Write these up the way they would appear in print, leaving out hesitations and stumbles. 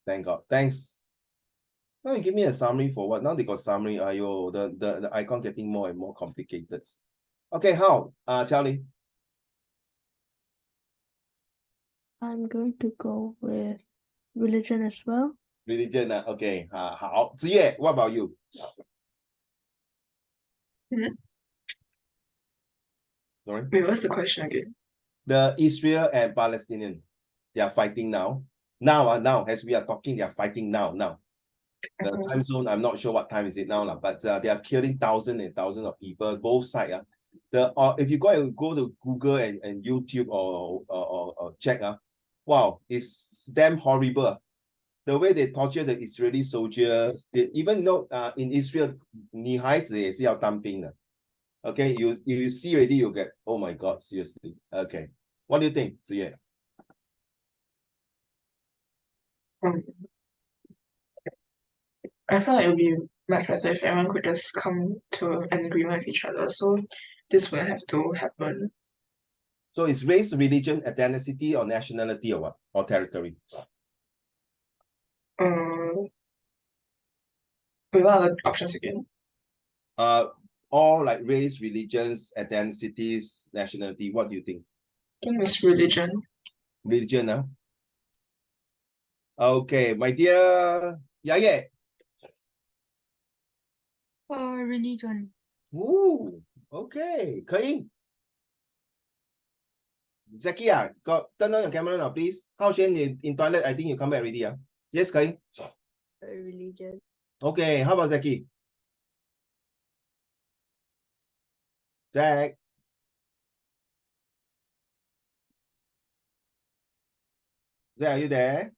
Thank God. Thanks. Now you give me a summary for what? Now they got summary. Ayo, the icon getting more and more complicated. Okay, how? Charlie. I'm going to go with religion as well. Religion. Okay. 好。子越, what about you? Sorry. Wait, what's the question again? The Israel and Palestinian, they are fighting now. Now, as we are talking, they are fighting now. The time zone, I'm not sure what time is it now, but they are killing thousands and thousands of people, both sides. If you go to Google and YouTube or check, wow, it's damn horrible. The way they torture the Israeli soldiers, even though in Israel, 女孩子也是要当兵的. Okay, you see already, you get, oh my God, seriously. Okay, what do you think, Ziyue? I feel like it would be much better if everyone could just come to an agreement with each other. So this will have to happen. So it's race, religion, ethnicity, or nationality, or what? Or territory? Wait, what are the options again? All like race, religions, ethnicities, nationality. What do you think? I think it's religion. Religion, huh? Okay, my dear Yaye. Religion. Ooh, okay. 可以. Zaki, turn on your camera now, please. How Shen in toilet? I think you come back already. Yes, 可以. Religion. Okay, how about Zaki? Jack. Jack, are you there?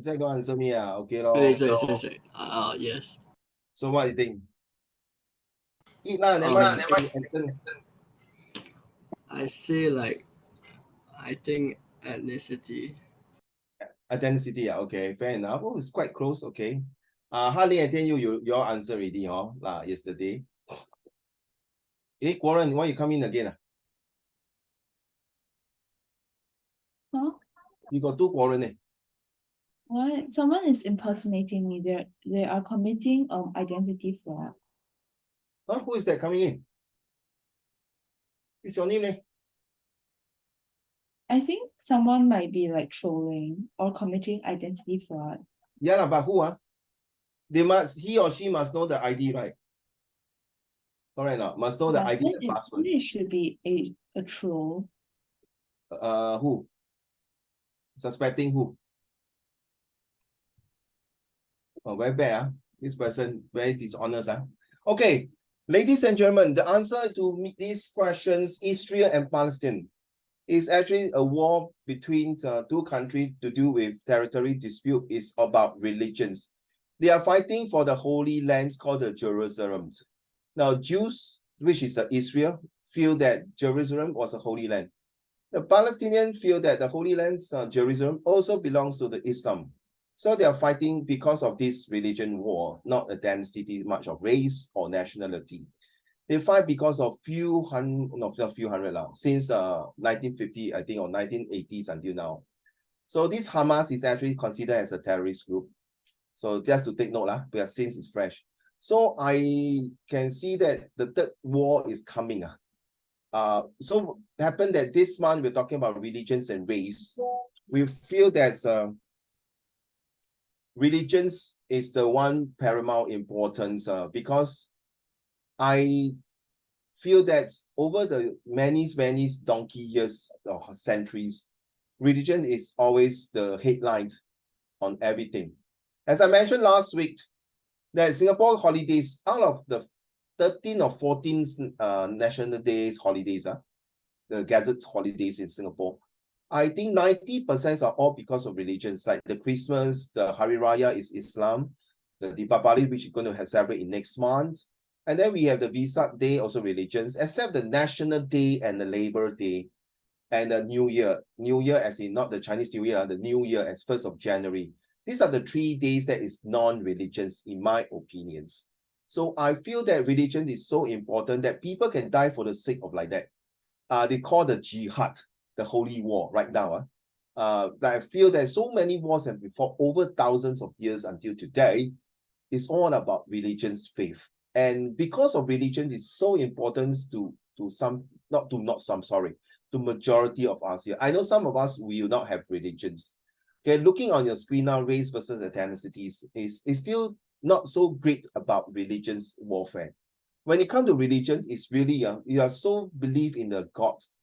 Jack don't answer me. Okay, sorry. Yes. So what do you think? Eat lah, never mind. I say like, I think ethnicity. Ethnicity, okay, fair enough. Oh, it's quite close, okay. Harley, I think your answer already, yesterday. Warren, why you come in again? Huh? You got two Warren. What? Someone is impersonating me. They are committing identity fraud. Huh? Who is that coming in? What's your name? I think someone might be like trolling or committing identity fraud. Yeah, but who? He or she must know the ID, right? Correct now. Must know the ID and password. It should be a troll. Who? Suspecting who? Oh, very bad. This person very dishonest. Okay, ladies and gentlemen, the answer to these questions, Israel and Palestine, is actually a war between two countries to do with territory dispute. Is about religions. They are fighting for the holy lands called the Jerusalem. Now, Jews, which is Israel, feel that Jerusalem was a holy land. The Palestinians feel that the holy land, Jerusalem, also belongs to the Islam. So they are fighting because of this religion war, not a density much of race or nationality. They fight because of since 1950, I think, or 1980s until now. So this Hamas is actually considered as a terrorist group. So just to take note, because since it's fresh. So I can see that the third war is coming. So it happened that this month we're talking about religions and race. We feel that religions is the one paramount importance because I feel that over the many donkey years or centuries, religion is always the headline on everything. As I mentioned last week, that Singapore holidays, out of the 13 or 14 national days holidays, the gazettes holidays in Singapore, I think 90% are all because of religions, like the Christmas, the Hari Raya is Islam, the Deepavali, which is going to have celebrate in next month. And then we have the Vesak Day, also religions, except the National Day and the Labor Day and the New Year. New Year as in not the Chinese New Year, the New Year as 1st of January. These are the 3 days that is non-religions, in my opinions. So I feel that religion is so important that people can die for the sake of like that. They call the jihad, the holy war right now. that I feel that so many wars have been fought over thousands of years until today. It's all about religion's faith. And because of religion is so important to majority of us here. I know some of us will not have religions. Okay, looking on your screen now, race versus ethnicities is still not so great about religion's warfare. When it comes to religions, it's really you are so believe in the gods.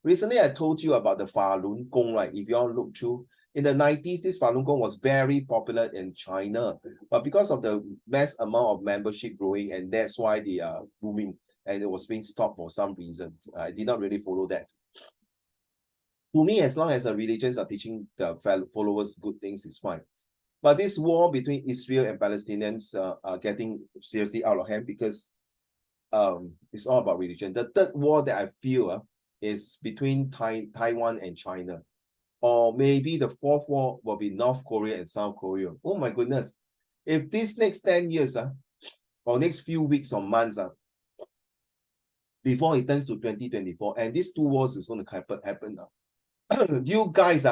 Recently, I told you about the Falun Gong, right? If you all look through, in the 90s, this Falun Gong was very popular in China, but because of the mass amount of membership growing, and that's why they are booming, and it was being stopped for some reason. I did not really follow that. To me, as long as the religions are teaching the followers good things, it's fine. But this war between Israel and Palestinians are getting seriously out of hand because it's all about religion. The third war that I feel is between Taiwan and China. Or maybe the fourth war will be North Korea and South Korea. Oh my goodness. If this next 10 years, or next few weeks or months, before it turns to 2024, and these two wars is going to happen now. You guys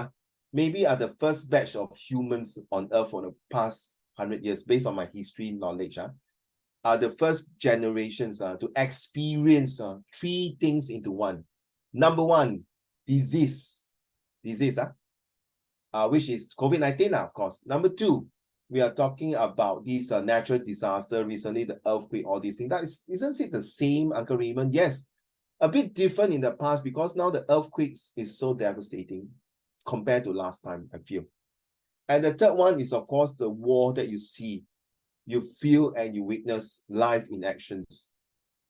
maybe are the first batch of humans on Earth for the past 100 years, based on my history knowledge, are the first generations to experience three things into one. Number one, disease, which is COVID-19, of course. Number two, we are talking about these natural disaster, recently the earthquake, all these things. Isn't it the same, Uncle Raymond? Yes, a bit different in the past because now the earthquakes is so devastating compared to last time, I feel. And the third one is, of course, the war that you see, you feel and you witness live in actions.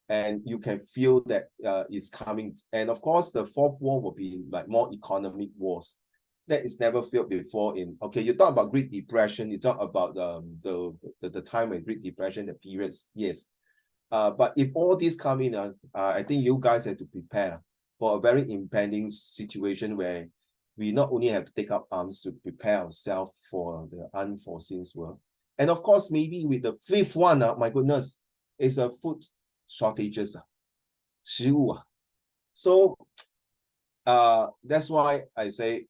And you can feel that it's coming. And of course, the fourth war will be like more economic wars. That is never felt before in, okay, you talk about Great Depression, you talk about the time when Great Depression, the periods, yes. But if all this come in, I think you guys have to prepare for a very impending situation where we not only have to take up arms to prepare ourselves for the unforeseen world. And of course, maybe with the fifth one, my goodness, is a food shortages. 食物. So that's why I say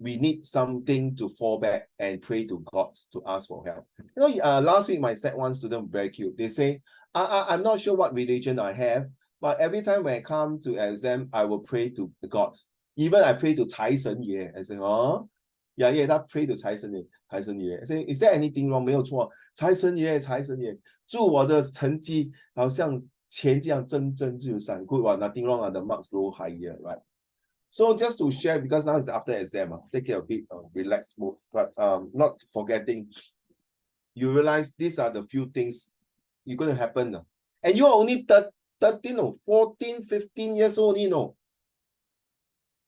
we need something to fall back and pray to God to ask for help. You know, last week my Sec1 student very cute. They say, I'm not sure what religion I have, but every time when I come to exam, I will pray to God. Even I pray to 财神爷. I say, oh, yeah, that pray to 财神爷. I say, is there anything wrong? 没有错. 财神爷, 祝我的成绩好像钱这样蒸蒸日上. Good one, nothing wrong, the marks grow higher, right? So just to share, because now it's after exam, take it a bit relaxed mode, but not forgetting, you realize these are the few things you're going to happen. And you are only 13 or 14, 15 years old, you know.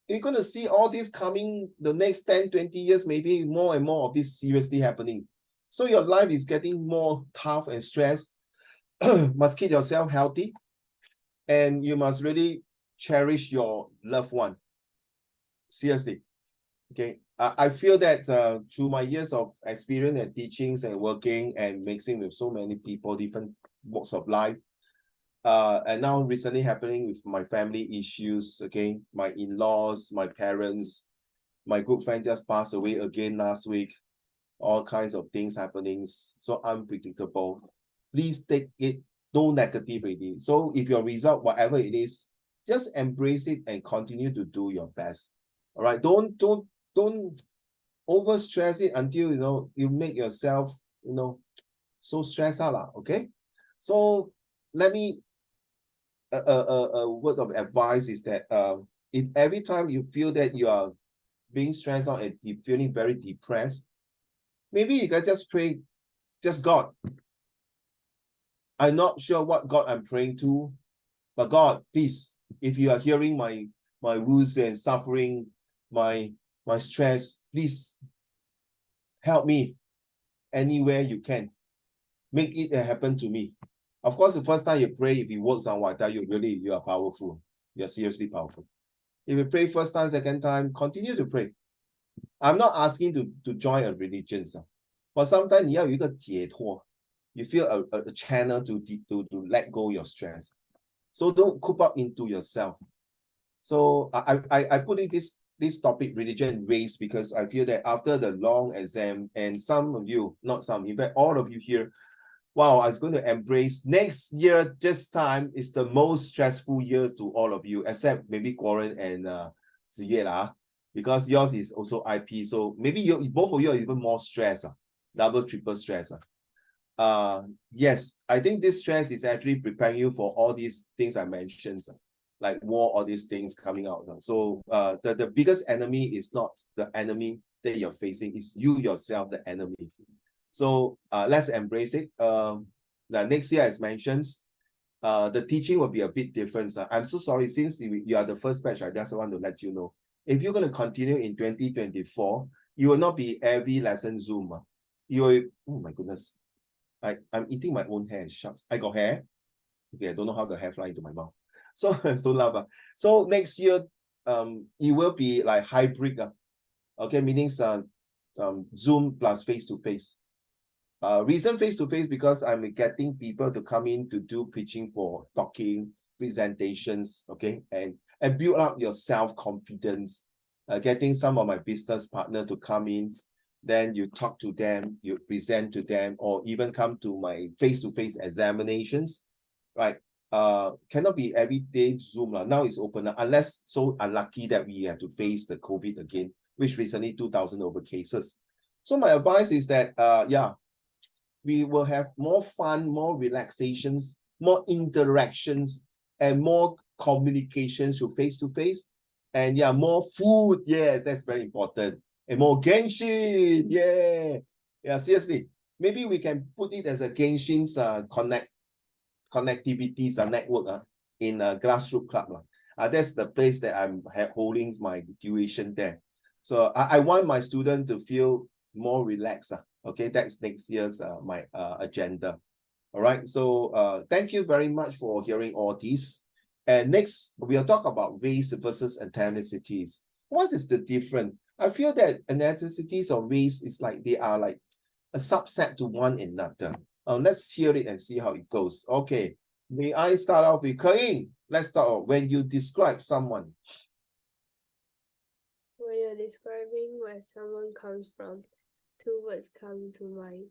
You're going to see all this coming the next 10, 20 years, maybe more and more of this seriously happening. So your life is getting more tough and stressed. Must keep yourself healthy. And you must really cherish your loved one. Seriously. Okay. I feel that through my years of experience and teachings and working and mixing with so many people, different walks of life, and now recently happening with my family issues, okay, my in-laws, my parents, my good friend just passed away again last week, all kinds of things happening, so unpredictable. Please take it no negativity. So if your result, whatever it is, just embrace it and continue to do your best. All right, don't over stress it until you make yourself so stressed out, okay? So let me a word of advice is that if every time you feel that you are being stressed out and you're feeling very depressed, maybe you can just pray, just God. I'm not sure what God I'm praying to, but God, please, if you are hearing my wounds and suffering, my stress, please help me anywhere you can. Make it happen to me. Of course, the first time you pray, if it works on what I tell you, really, you are powerful. You're seriously powerful. If you pray first time, second time, continue to pray. I'm not asking to join a religion, but sometimes you have a 解脱. You feel a channel to let go your stress. So don't coop up into yourself. So I put it this topic, religion and race, because I feel that after the long exam, and some of you, not some, in fact, all of you here, wow, I was going to embrace next year. This time is the most stressful year to all of you, except maybe Warren and Ziyue lah, because yours is also IP. So maybe you both of you are even more stressed, double, triple stress. Yes, I think this stress is actually preparing you for all these things I mentioned, like war, all these things coming out. So the biggest enemy is not the enemy that you're facing, it's you yourself, the enemy. So let's embrace it. Next year, as mentioned, the teaching will be a bit different. I'm so sorry, since you are the first batch, I just want to let you know. If you're going to continue in 2024, you will not be every lesson Zoom. You will, oh my goodness. I'm eating my own hair, shucks. I got hair. Okay, I don't know how the hair fly into my mouth. So, so love. So next year, it will be like hybrid. Okay, meaning Zoom plus face-to-face. Reason face-to-face because I'm getting people to come in to do preaching for talking, presentations, okay, and build up your self-confidence. Getting some of my business partner to come in, then you talk to them, you present to them, or even come to my face-to-face examinations, right? Cannot be every day Zoom. Now it's open, unless so unlucky that we have to face the COVID again, which recently 2,000 over cases. So my advice is that, yeah, we will have more fun, more relaxations, more interactions, and more communications to face. And yeah, more food. Yes, that's very important. And more Genshin. Yeah. Yeah, seriously. Maybe we can put it as a Genshin's connectivities network in a grassroots club. That's the place that I'm holding my tuition there. So I want my student to feel more relaxed. Okay, that's next year's my agenda. All right, so thank you very much for hearing all these. And next, we'll talk about race versus ethnicities. What is the difference? I feel that ethnicities or race is like they are like a subset to one another. Let's hear it and see how it goes. Okay, may I start off with Ke-Ying? Let's start off. When you describe someone. When you're describing where someone comes from, two words come to mind: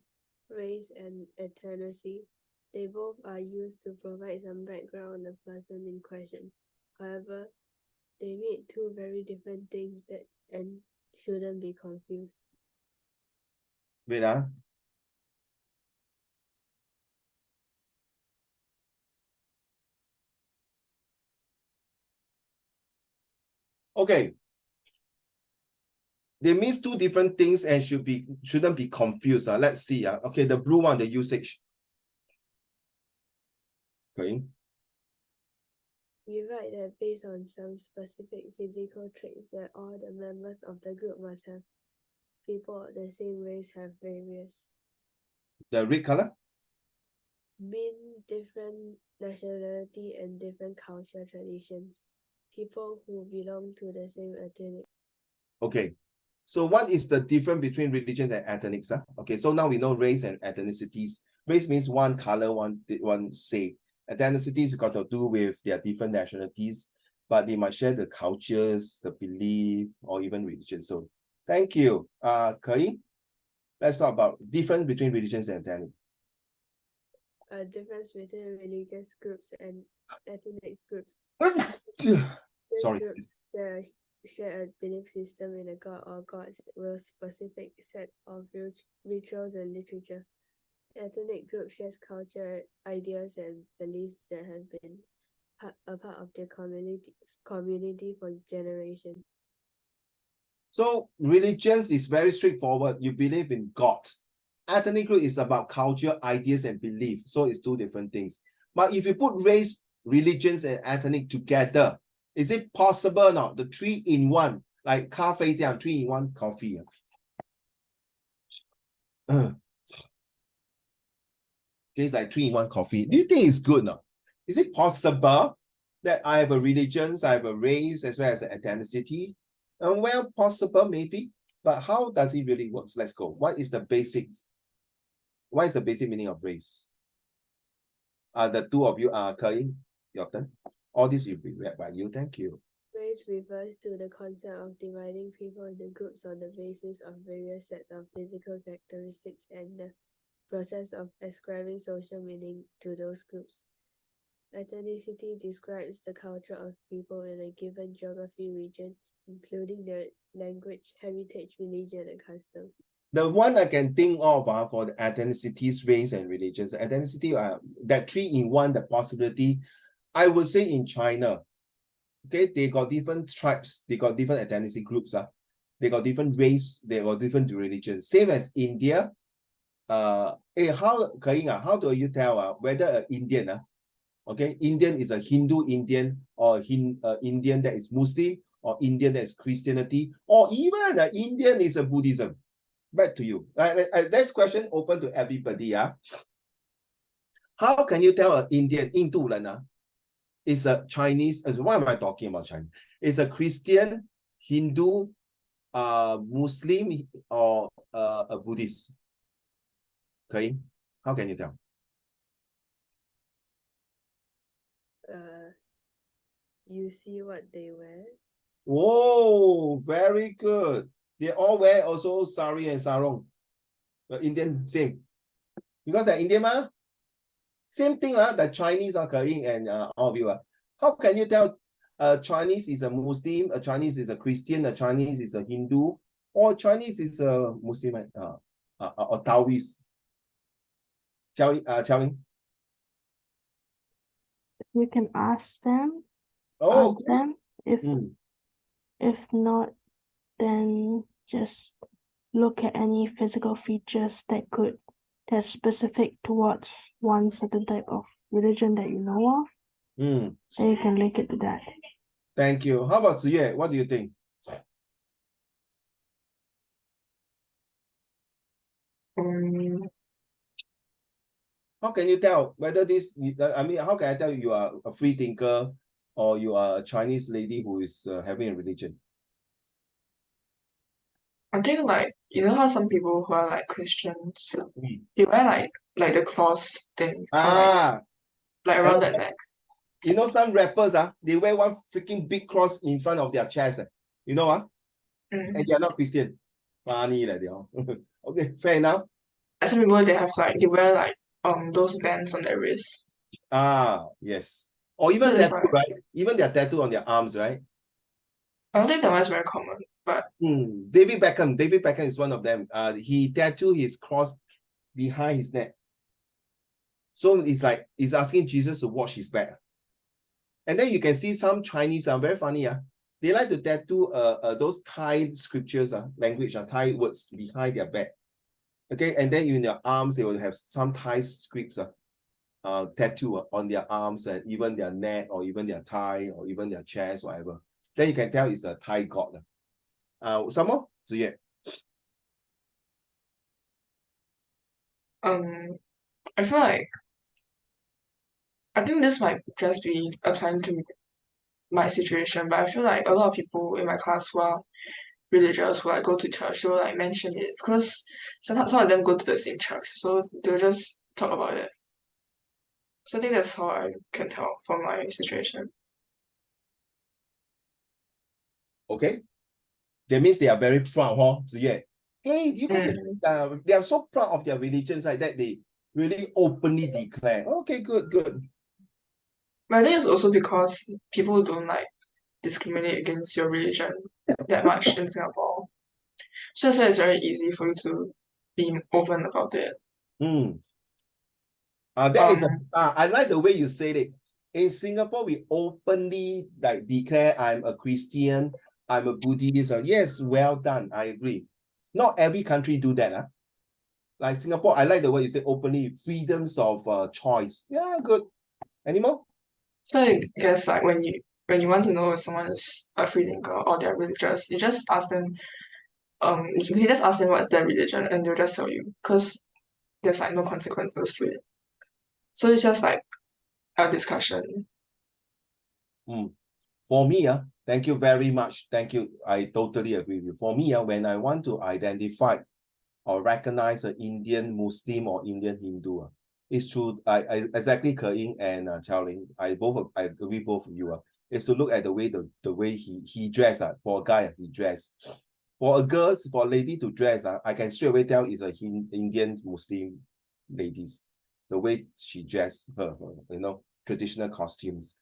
race and ethnicity. They both are used to provide some background on the person in question. However, they mean two very different things and shouldn't be confused. Wait, okay. They means two different things and shouldn't be confused. Let's see. Okay, the blue one, the usage. Okay. You write that based on some specific physical traits that all the members of the group must have. People of the same race have various. The red color? Mean different nationality and different cultural traditions. People who belong to the same ethnic. Okay. So what is the difference between religion and ethnics? Okay, so now we know race and ethnicities. Race means one color, one shape. Ethnicities got to do with their different nationalities, but they must share the cultures, the belief, or even religion. So thank you. Ke-Ying, let's talk about difference between religions and ethnic. A difference between religious groups and ethnic groups. Sorry. Groups share a belief system in a god or gods with specific set of rituals and literature. Ethnic groups share culture, ideas, and beliefs that have been a part of their community for generations. So religions is very straightforward. You believe in God. Ethnic group is about culture, ideas, and belief. So it's two different things. But if you put race, religions, and ethnic together, is it possible now? The 3-in-1, like 咖啡这样 3-in-1 coffee. Okay, it's like 3-in-1 coffee. Do you think it's good now? Is it possible that I have a religion, I have a race, as well as an ethnicity? Well, possible maybe, but how does it really work? Let's go. What is the basics? What is the basic meaning of race? The two of you are Ke-Ying, your turn. All this will be read by you. Thank you. Race phrase refers to the concept of dividing people into groups on the basis of various sets of physical characteristics and the process of ascribing social meaning to those groups. Ethnicity describes the culture of people in a given geography region, including their language, heritage, religion, and custom. The one I can think of for the ethnicities, race, and religions, ethnicity, that 3-in-1, the possibility, I would say in China, okay, they got different tribes, they got different ethnicity groups, they got different race, they got different religions. Same as India. How do you tell whether an Indian, okay, Indian is a Hindu Indian, or Indian that is Muslim, or Indian that is Christianity, or even an Indian is a Buddhism? Back to you. This question open to everybody. How can you tell an Indian, 印度人 is a Chinese, why am I talking about China? Is a Christian, Hindu, Muslim, or a Buddhist? Okay, how can you tell? You see what they wear. Whoa, very good. They all wear also sari and sarong. The Indian, same. Because they're Indian, same thing, the Chinese are Kering and all of you. How can you tell Chinese is a Muslim, a Chinese is a Christian, a Chinese is a Hindu, or Chinese is a Muslim or Taoist? Xiaoling? You can ask them. Oh, Ask them. If not, then just look at any physical features that's specific towards one certain type of religion that you know of. And you can link it to that. Thank you. How about Ziyue? What do you think? How can you tell whether this, how can I tell you are a free thinker or you are a Chinese lady who is having a religion? I think you know how some people who are Christians, they wear like the cross thing or around their necks. You know some rappers they wear one freaking big cross in front of their chest. You know and they are not Christian. Funny they all. Okay, fair enough. And some people they wear those bands on their wrists. Yes. Or even tattoo, right? Even their tattoo on their arms, right? I don't think that was very common, but David Beckham is one of them. He tattooed his cross behind his neck. So it's like he's asking Jesus to watch his back. And then you can see some Chinese are very funny. They like to tattoo those Thai scriptures, language, Thai words behind their back. Okay, and then in their arms, they will have some Thai scripts tattoo on their arms and even their neck or even their thigh or even their chest, whatever. Then you can tell it's a Thai god. Some more? Ziyue. I feel I think this might just be applying to my situation, but I feel like a lot of people in my class who are religious, who go to church, they will mention it because some of them go to the same church, so they'll just talk about it. So I think that's how I can tell from my situation. Okay. That means they are very proud, Ziyue. Hey, you they are so proud of their religions like that they really openly declare. Okay, good. But I think it's also because people don't discriminate against your religion that much in Singapore. So that's why it's very easy for you to be open about it. I like the way you said it. In Singapore, we openly declare I'm a Christian, I'm a Buddhist. Yes, well done. I agree. Not every country do that. Like Singapore, I like the way you say openly, freedoms of choice. Yeah, good. Any more? So I guess when you want to know if someone is a free thinker or they're religious, you just ask them. You just ask them what's their religion, and they'll just tell you because there's no consequences to it. So it's just a discussion. For me, thank you very much. Thank you. I totally agree with you. For me, when I want to identify or recognize an Indian Muslim or Indian Hindu, it's true. I exactly Kering and Xiaoling. I agree both of you. is to look at the way he dress. For a guy, he dress. For a girl, for a lady to dress, I can straight away tell is a Indian Muslim ladies. The way she dress, her traditional costumes.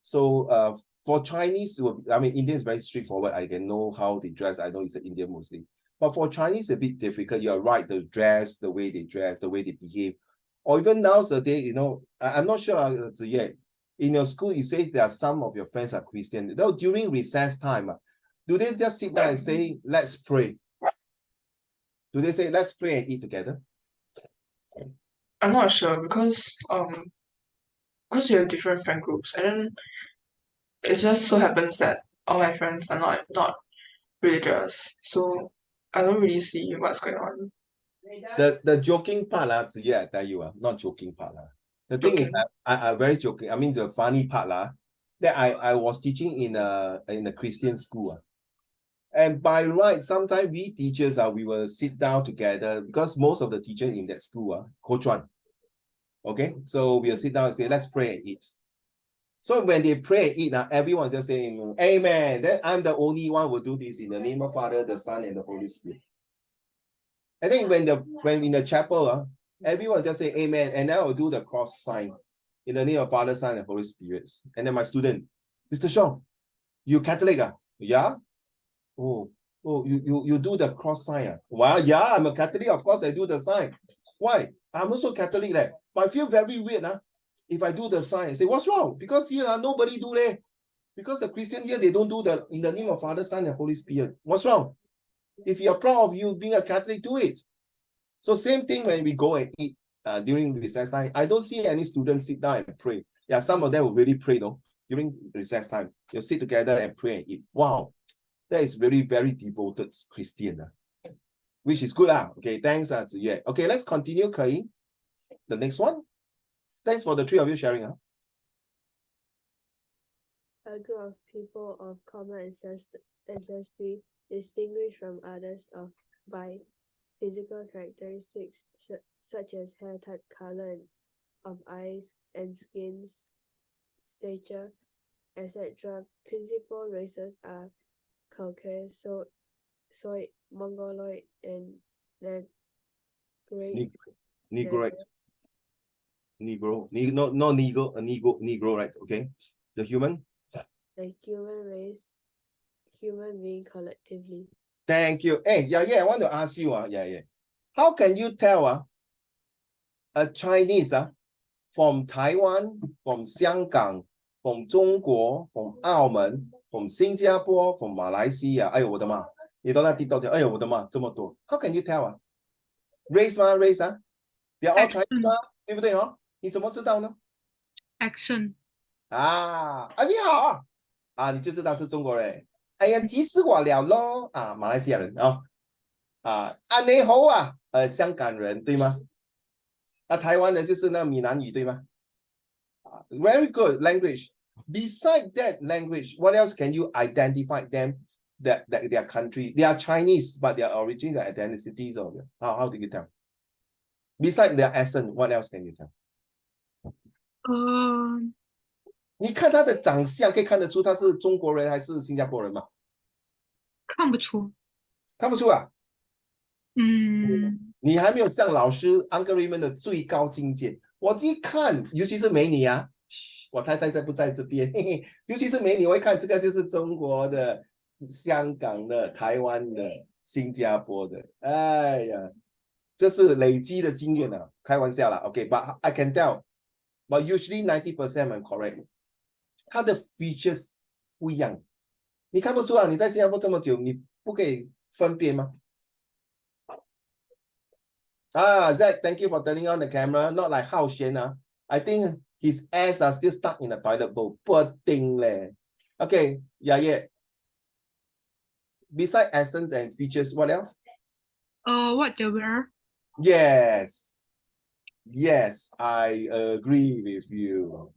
So for Chinese, I mean, Indian is very straightforward. I can know how they dress. I know it's an Indian Muslim. But for Chinese, a bit difficult. You're right, the dress, the way they dress, the way they behave. Or even nowadays, I'm not sure yet. In your school, you say there are some of your friends are Christian. Though during recess time, do they just sit down and say, let's pray? Do they say, let's pray and eat together? I'm not sure because we have different friend groups, and then it just so happens that all my friends are not religious, so I don't really see what's going on. The joking part, I tell you, not joking part. The thing is, I very joking. I mean, the funny part, that I was teaching in a Christian school. And by right, sometimes we teachers, we will sit down together because most of the teachers in that school, Kochuan. Okay, so we'll sit down and say, let's pray and eat. So when they pray and eat, everyone's just saying, amen. Then I'm the only one who will do this in the name of Father, the Son, and the Holy Spirit. And then when in the chapel, everyone just say amen, and then I will do the cross sign in the name of Father, Son, and Holy Spirit. And then my student, Mr. Shaw, you Catholic? Yeah? Oh, you do the cross sign. Well, yeah, I'm a Catholic. Of course, I do the sign. Why? I'm also Catholic. But I feel very weird. If I do the sign, I say, what's wrong? Because here nobody do that. Because the Christian here, they don't do the in the name of Father, Son, and Holy Spirit. What's wrong? If you're proud of you being a Catholic, do it. So same thing when we go and eat during recess time. I don't see any students sit down and pray. Yeah, some of them will really pray though. During recess time, they'll sit together and pray and eat. Wow, that is very, very devoted Christian. Which is good. Okay, thanks. Yeah. Okay, let's continue, Kai. The next one. Thanks for the three of you sharing. A group of people of common ancestry distinguished from others by physical characteristics such as hair type, color of eyes and skin, stature, etc. Principal races are Caucasoid, Mongoloid, and Negro, Negro, right? Okay. The human? The human race, human being collectively. Thank you. Hey, I want to ask you, how can you tell a Chinese from Taiwan, from Xianggang, from Zhongguo, from Aumen, from Singapore, from Malaysia? 哎呦我的妈！你到那地道讲，哎呦我的妈，这么多。How can you tell Race they are all Chinese 对不对你怎么知道呢 accent 你好你就知道是中国人。哎呀，急死我了咯马来西亚人你好香港人对吗台湾人就是那闽南语对吗Very good language. Beside that language, what else can you identify them that their country? They are Chinese, but their origin, their ethnicities, or how do you tell? Beside their accent, what else can you tell? 你看他的长相，可以看得出他是中国人还是新加坡人吗？看不出。看不出你还没有像老师 Uncle Raymond 的最高境界。我一看，尤其是美女我太太在不在这边？尤其是美女，我一看这个就是中国的、香港的、台湾的、新加坡的。哎呀，这是累积的经验开玩笑啦。OK，but I can tell, but usually 90% I'm correct. 它的 features 不一样，你看不出你在新加坡这么久，你不可以分辨吗？Zach, thank you for turning on the camera. Not like Hao Xian. I think his ass are still stuck in the toilet bowl. Poor thing Okay, yeah. Besides essence and features, what else? What they wear? Yes, I agree with you.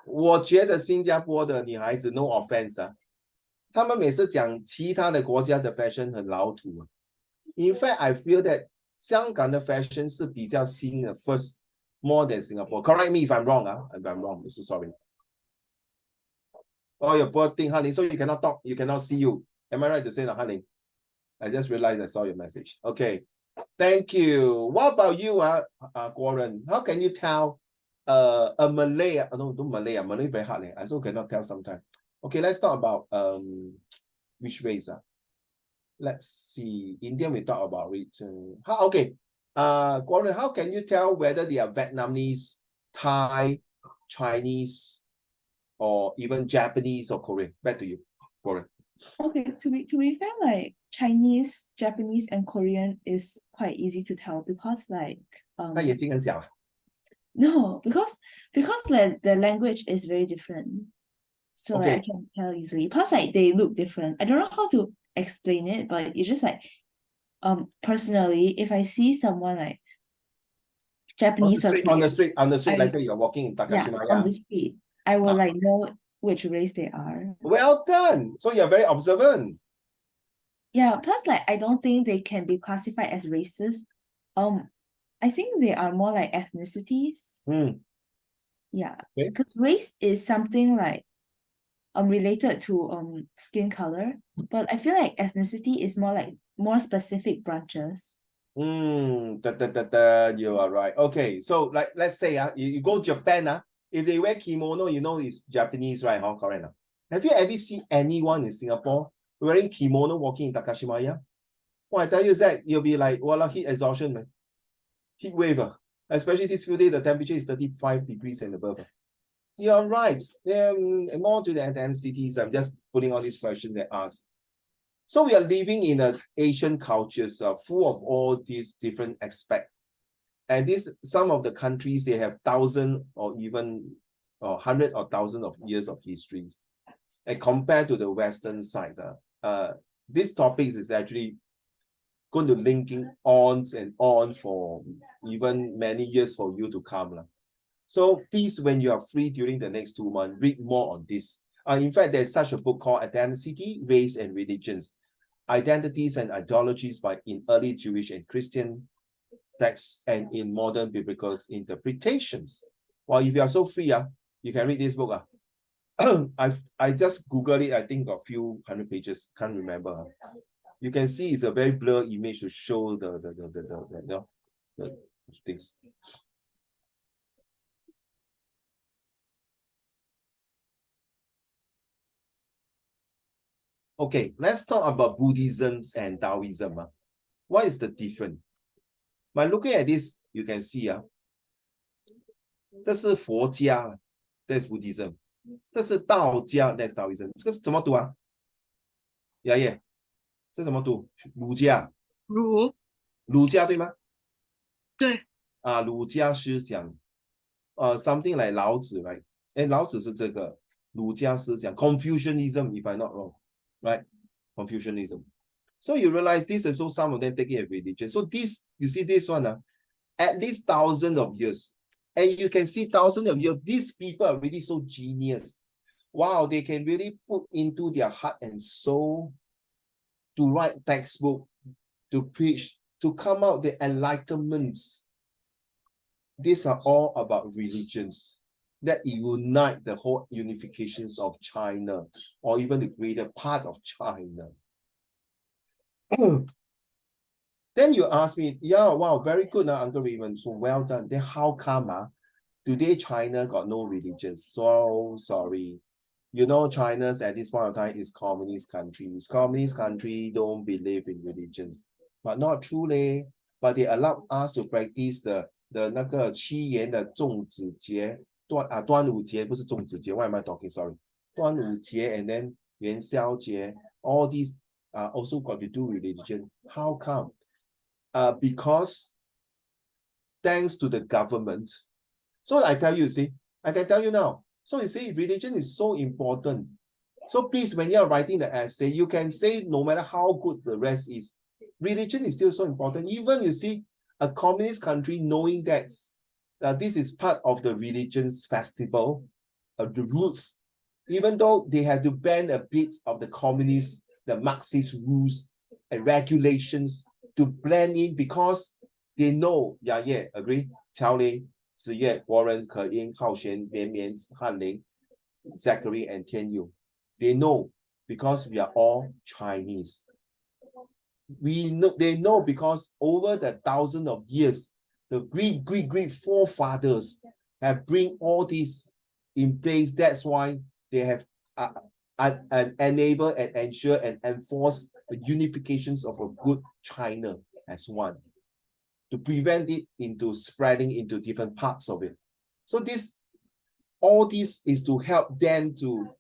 我觉得新加坡的女孩子 no offense 他们每次讲其他的国家的 fashion 很老土In fact, I feel that 香港的 fashion 是比较新的 first more than Singapore. Correct me if I'm wrong. If I'm wrong, I'm so sorry. Oh, your poor thing, honey. So you cannot talk, you cannot see you. Am I right to say that, honey? I just realized I saw your message. Okay. Thank you. What about you, Warren? How can you tell a Malay? No, don't Malay. Malay very hard. I also cannot tell sometimes. Okay, let's talk about which race. Let's see. Indian, we talk about it. Okay. Warren, how can you tell whether they are Vietnamese, Thai, Chinese, or even Japanese or Korean? Back to you, Warren. Okay, to be fair, like Chinese, Japanese, and Korean is quite easy to tell because like 他眼睛很小啊。 no, because like the language is very different. So like I Okay. can tell easily. Plus like they look different. I don't know how to explain it, but it's just like personally, if I see someone like Japanese or On the street, I- let's say you're walking in yeah, Takashimaya. on the street, I will Ah. like know which race they are. Well done. So you're very observant. Yeah, plus like I don't think they can be classified as races. I think they are more like ethnicities. Hmm. Yeah, Okay. because race is something like related to skin color, but I feel like ethnicity is more like more specific branches. You are right. Okay, so like let's say you go Japan, if they wear kimono, you know it's Japanese, right? Huh? Correct. Have you ever seen anyone in Singapore wearing kimono walking in Takashimaya? Well, I tell you that you'll be like, well, heat exhaustion, man. Heat wave. Especially this few days, the temperature is 35 degrees and above. You're right. More to the ethnicities, I'm just putting all these questions they ask. So we are living in an Asian cultures full of all these different aspects. And some of the countries, they have thousands or even hundred or thousands of years of histories. And compared to the Western side, this topic is actually going to linking on and on for even many years for you to come. So please, when you are free during the next 2 months, read more on this. In fact, there's such a book called Ethnicity, Race and Religions, Identities and Ideologies in Early Jewish and Christian Texts and in Modern Biblical Interpretations. Well, if you are so free, you can read this book. I just Googled it, I think got a few hundred pages, can't remember. You can see it's a very blurred image to show the things. Okay, let's talk about Buddhism and Taoism. What is the difference? By looking at this, you can see, 这是佛家 that's Buddhism. 这是道家 that's Taoism. 这个是怎么读啊？雅叶，这怎么读？儒家，儒家对吗？对。儒家思想，something like 老子 right？ 老子是这个儒家思想 ，Confucianism if I'm not wrong, right? Confucianism. So you realize this is also some of them taking a religion. So this, you see this one, at least thousands of years. And you can see thousands of years, these people are really so genius. Wow, they can really put into their heart and soul to write textbook, to preach, to come out the enlightenments. These are all about religions that unite the whole unifications of China or even the greater part of China. Then you ask me, yeah, wow, very good, Uncle Raymond. So well done. Then how come today China got no religions? So sorry. You know, China's at this point of time is communist country. Communist country don't believe in religions. But not truly. But they allow us to practice the 那个7元的粽子节，端午节不是粽子节 ，Why am I talking? Sorry. 端午节 and then 元宵节 all these also got to do with religion. How come? Because thanks to the government. So I tell you, see, I can tell you now. So you see, religion is so important. So please, when you're writing the essay, you can say no matter how good the rest is, religion is still so important. Even you see, a communist country knowing that this is part of the religion's festival, the roots, even though they have to ban a bit of the communist, the Marxist rules and regulations to blend in because they know, yeah, agree? Chao Lei, Ziyue, Warren, Ke Ying, Hao Xuan, Mian Mian, Han Ling, Zachary, and Tian Yu. They know because we are all Chinese. We know, they know because over the thousands of years, the great forefathers have bring all this in place. That's why they have enable and ensure and enforce the unifications of a good China as one, to prevent it into spreading into different parts of it. So all this is to help them to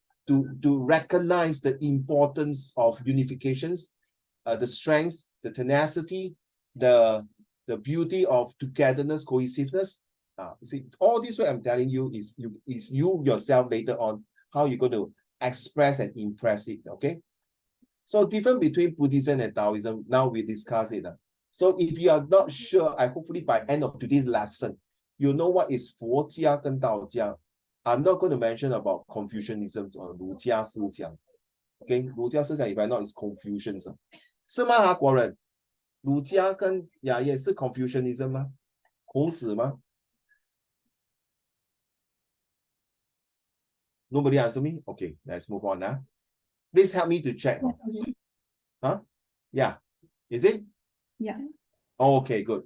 recognize the importance of unifications, the strengths, the tenacity, the beauty of togetherness, cohesiveness. You see, all this what I'm telling you is you yourself later on how you're going to express and impress it. Okay, so difference between Buddhism and Taoism. Now we discuss it. So if you are not sure, I hopefully by end of today's lesson, you know what is 佛家跟道家. I'm not going to mention about Confucianism or 儒家思想. Okay, 儒家思想 if I not is Confucianism. 是吗哈国人？儒家跟也是 Confucianism 吗？孔子吗？ Nobody answer me? Okay, let's move on now. Please help me to check. Huh? Yeah. Is it? Yeah. Okay, good.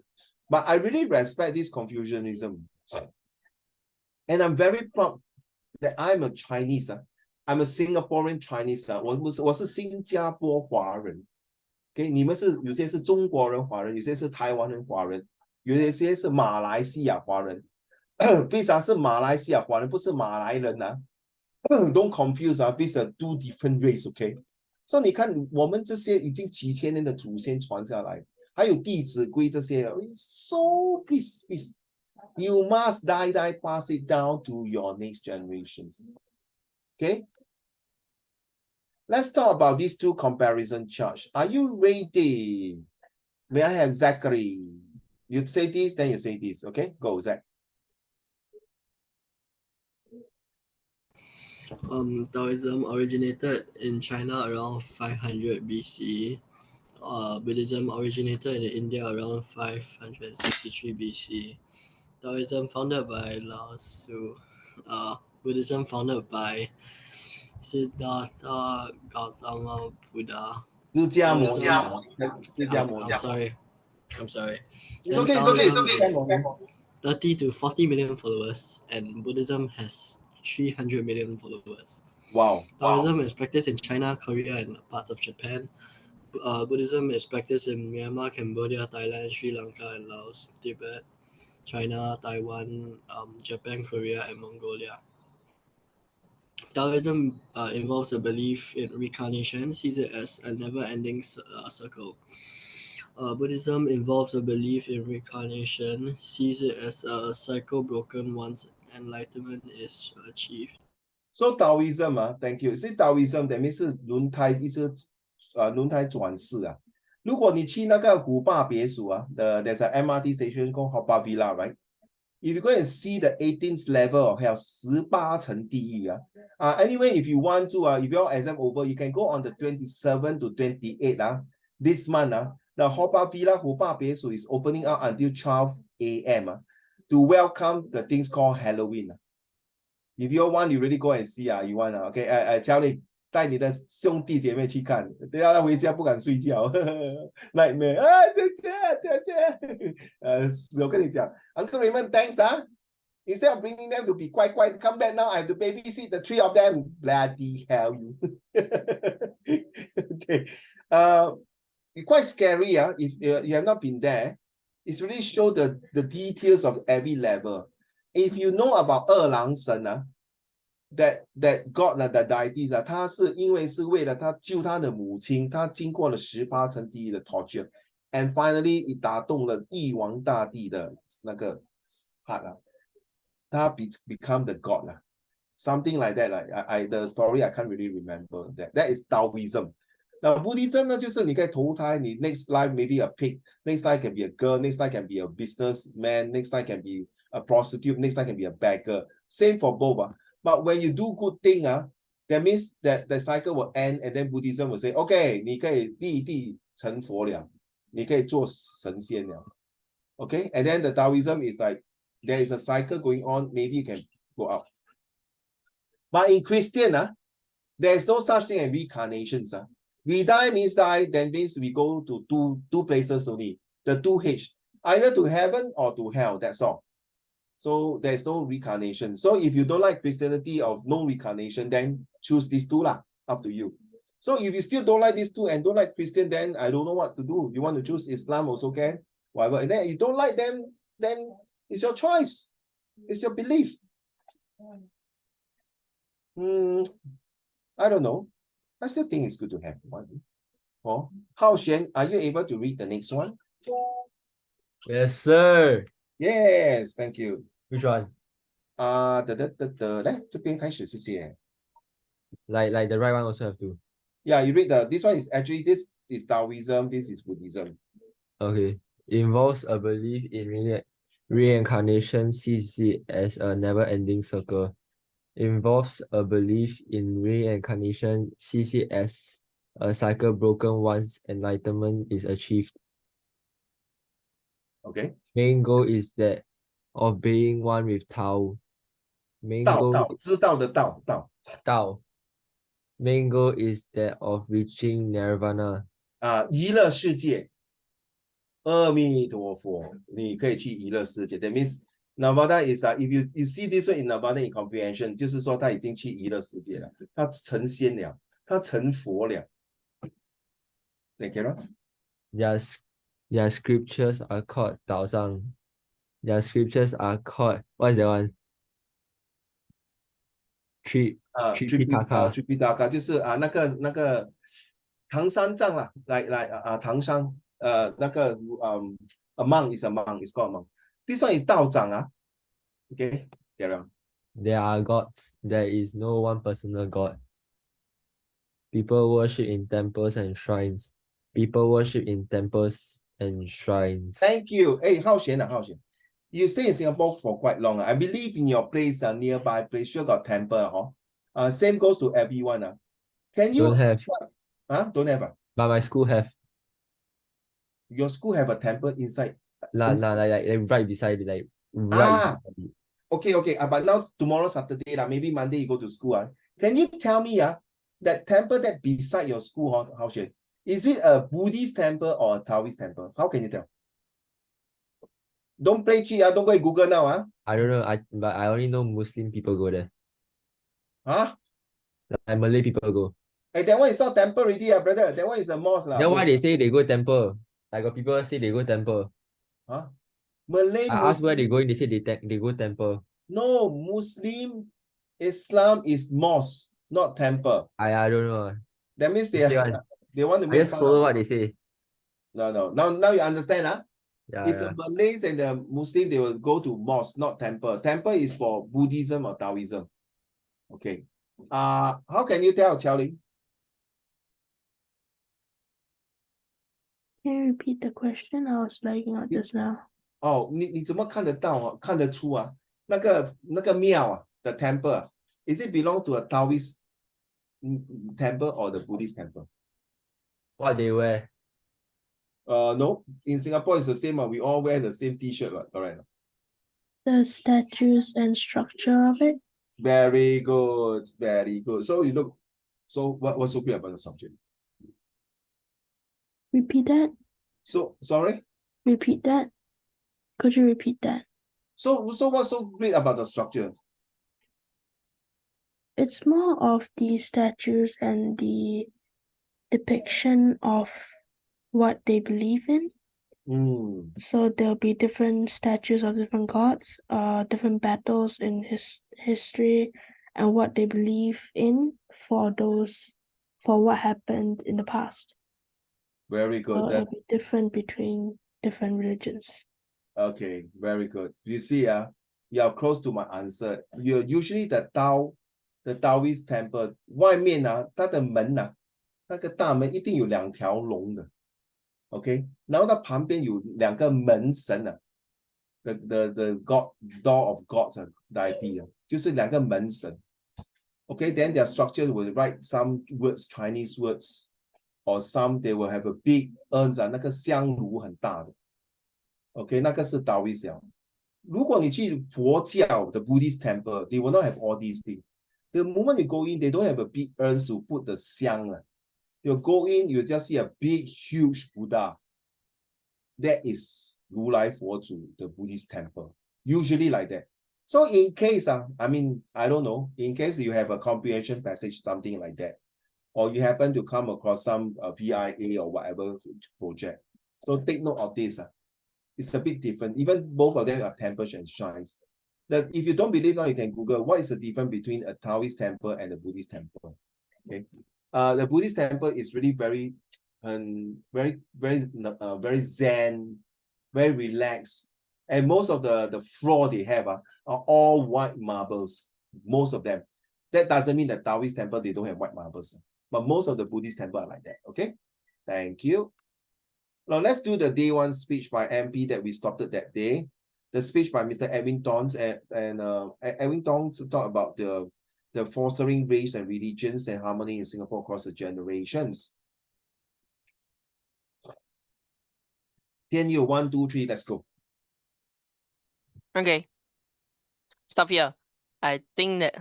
But I really respect this Confucianism. And I'm very proud that I'm a Chinese. I'm a Singaporean Chinese. 我是新加坡华人。Okay, 你们是有些是中国人华人，有些是台湾人华人，有些是马来西亚华人。为啥是马来西亚华人，不是马来人啊？Don't confuse 啊 ，these are two different race, okay? So 你看，我们这些已经几千年的祖先传下来，还有《弟子规》这些 ，so please, you must die pass it down to your next generations. Okay? Let's talk about these two comparison charts. Are you ready? May I have Zachary? You say this, then you say this. Okay, go, Zach. Taoism originated in China around 500 BC. Buddhism originated in India around 563 BC. Taoism founded by Lao Tzu. Buddhism founded by Siddhartha Gautama Buddha. I'm sorry. Then Okay, Taoism is okay. 30 to 40 million followers, and Buddhism has 300 million followers. Wow. Taoism is practiced in China, Korea, and parts of Japan. Buddhism is practiced in Myanmar, Cambodia, Thailand, Sri Lanka, and Laos, Tibet, China, Taiwan, Japan, Korea, and Mongolia. Taoism involves a belief in reincarnation, sees it as a never-ending circle. Buddhism involves a belief in reincarnation, sees it as a cycle broken once enlightenment is achieved. So Taoism, thank you. See Taoism that means 是轮胎一直轮胎转世啊。如果你去那个虎霸别墅啊 there's an MRT station called Haw Villa, right? If you go and see the 18th level of hell, 18层地狱啊。Anyway, if you want to, if your exam over, you can go on the 27 to 28 this month. The Haw Villa 虎霸别墅 is opening up until 12 a.m. To welcome the things called Halloween. If you want, you really go and see you want okay? 教你带你的兄弟姐妹去看，等下他回家不敢睡觉 ，nightmare 姐姐，我跟你讲 ，Uncle Raymond, thanks Instead of bringing them to be quiet, come back now. I have to babysit the three of them. Bloody hell, you. Okay, it's quite scary. If you have not been there, it's really show the details of every level. If you know about 二郎神that God 的 deities 他是因为是为了他救他的母亲，他经过了18层地狱的 torture, and finally 打动了玉皇大帝的那个 heart 他 become the God something like that the story I can't really remember that is Taoism. Now Buddhism 呢，就是你可以投胎，你 next life maybe a pig, next life can be a girl, next life can be a businessman, next life can be a prostitute, next life can be a beggar. Same for both. But when you do good thing, that means that the cycle will end, and then Buddhism will say, okay, 你可以立地成佛了，你可以做神仙了。Okay, and then the Taoism is like there is a cycle going on, maybe you can go out. But in Christian, There's no such thing as reincarnations. We die means die, then means we go to two places only. The 2H, either to heaven or to hell, that's all. So there's no reincarnation. So if you don't like Christianity or no reincarnation, then choose these two lah, up to you. So if you still don't like these two and don't like Christian, then I don't know what to do. You want to choose Islam also can, whatever. And then if you don't like them, then it's your choice. It's your belief. I don't know. I still think it's good to have one. Oh, Hao Xuan, are you able to read the next one? Yes, sir. Yes, thank you. Which one? 来这边开始，谢谢。Like the right one also have to. Yeah, you read this one is actually, this is Taoism, this is Buddhism. Okay. Involves a belief in reincarnation, sees it as a never-ending circle. Involves a belief in reincarnation, sees it as a cycle broken once enlightenment is achieved. Okay. Main goal is that of being one with Tao. Main goal 知道的道 Tao. Main goal is that of reaching nirvana. 极乐世界。阿弥陀佛，你可以去极乐世界。That means Nirvana is if you see this one in Nirvana in comprehension， 就是说他已经去极乐世界了，他成仙了，他成佛了。Okay, Their scriptures are called Tao Sang. Their scriptures are called, what is that one? Tripitaka 就是那个唐三藏啦，来唐三那个a monk is a monk, it's called a monk. This one is 道长Okay, carry on. There are gods. There is no one personal god. People worship in temples and shrines. People worship in temples and shrines. Thank you. Hey, Hao Xuan. You stay in Singapore for quite long. I believe in your place, nearby place, sure got temple. Same goes to everyone. Can you? Don't have. Don't have. But my school have. Your school have a temple inside? Like right beside it, like right beside it. Okay. But now tomorrow Saturday, maybe Monday you go to school. Can you tell me that temple that beside your school, Hao Xuan, is it a Buddhist temple or a Taoist temple? How can you tell? Don't play cheat, don't go and Google now. I don't know. But I only know Muslim people go there. Like Malay people go. Hey, that one is not temple already, brother. That one is a mosque. Then why they say they go temple? Like got people say they go temple. Malay I asked where they going, they say they go temple. No, Muslim Islam is mosque, not temple. I don't know. That means they want to I make just follow what they say. No. Now you understand, Yeah, if the Malays and the Muslim, they will go to mosque, not temple. Temple is for Buddhism or Taoism. Okay. How can you tell, Qiaoling? Can you repeat the question? I was lagging out just now. 你怎么看得到看得出那个庙the temple, is it belong to a Taoist temple or the Buddhist temple? What they wear? No, in Singapore it's the same. We all wear the same T-shirt, correct? The statues and structure of it. Very good. So you look. So what's so great about the subject? Repeat that. So sorry. Repeat that. Could you repeat that? So what's so great about the structure? It's more of the statues and the depiction of what they believe in. So there'll be different statues of different gods, different battles in history, and what they believe in for what happened in the past. Very good. So it'll be different between different religions. Okay, very good. You see, you are close to my answer. You usually the Taoist temple 外面它的门那个大门一定有2条龙的。OK， 然后它旁边有2个门神the God door of gods IP 就是2个门神。Okay, then their structure will write some words, Chinese words, or some they will have a big urns 那个香炉很大的。OK， 那个是 Taoist。如果你去佛教的 Buddhist temple, they will not have all these things. The moment you go in, they don't have a big urns to put the xiang. You go in, you just see a big, huge Buddha. That is Ru Lai Fo Zu, the Buddhist temple. Usually like that. So in case, I mean, I don't know, in case you have a comprehension passage, something like that, or you happen to come across some VIA or whatever project. So take note of this. It's a bit different. Even both of them are temples and shrines. That if you don't believe now, you can Google what is the difference between a Taoist temple and a Buddhist temple. Okay. The Buddhist temple is really very very zen, very relaxed. And most of the floor they have are all white marbles, most of them. That doesn't mean that Taoist temple, they don't have white marbles. But most of the Buddhist temple are like that, okay? Thank you. Now let's do the day one speech by MP that we started that day. The speech by Mr. Edwin Tons and Edwin Tons talk about the fostering race and religions and harmony in Singapore across the generations. Tian Yu, 1, 2, 3, let's go. Okay. Stop here. I think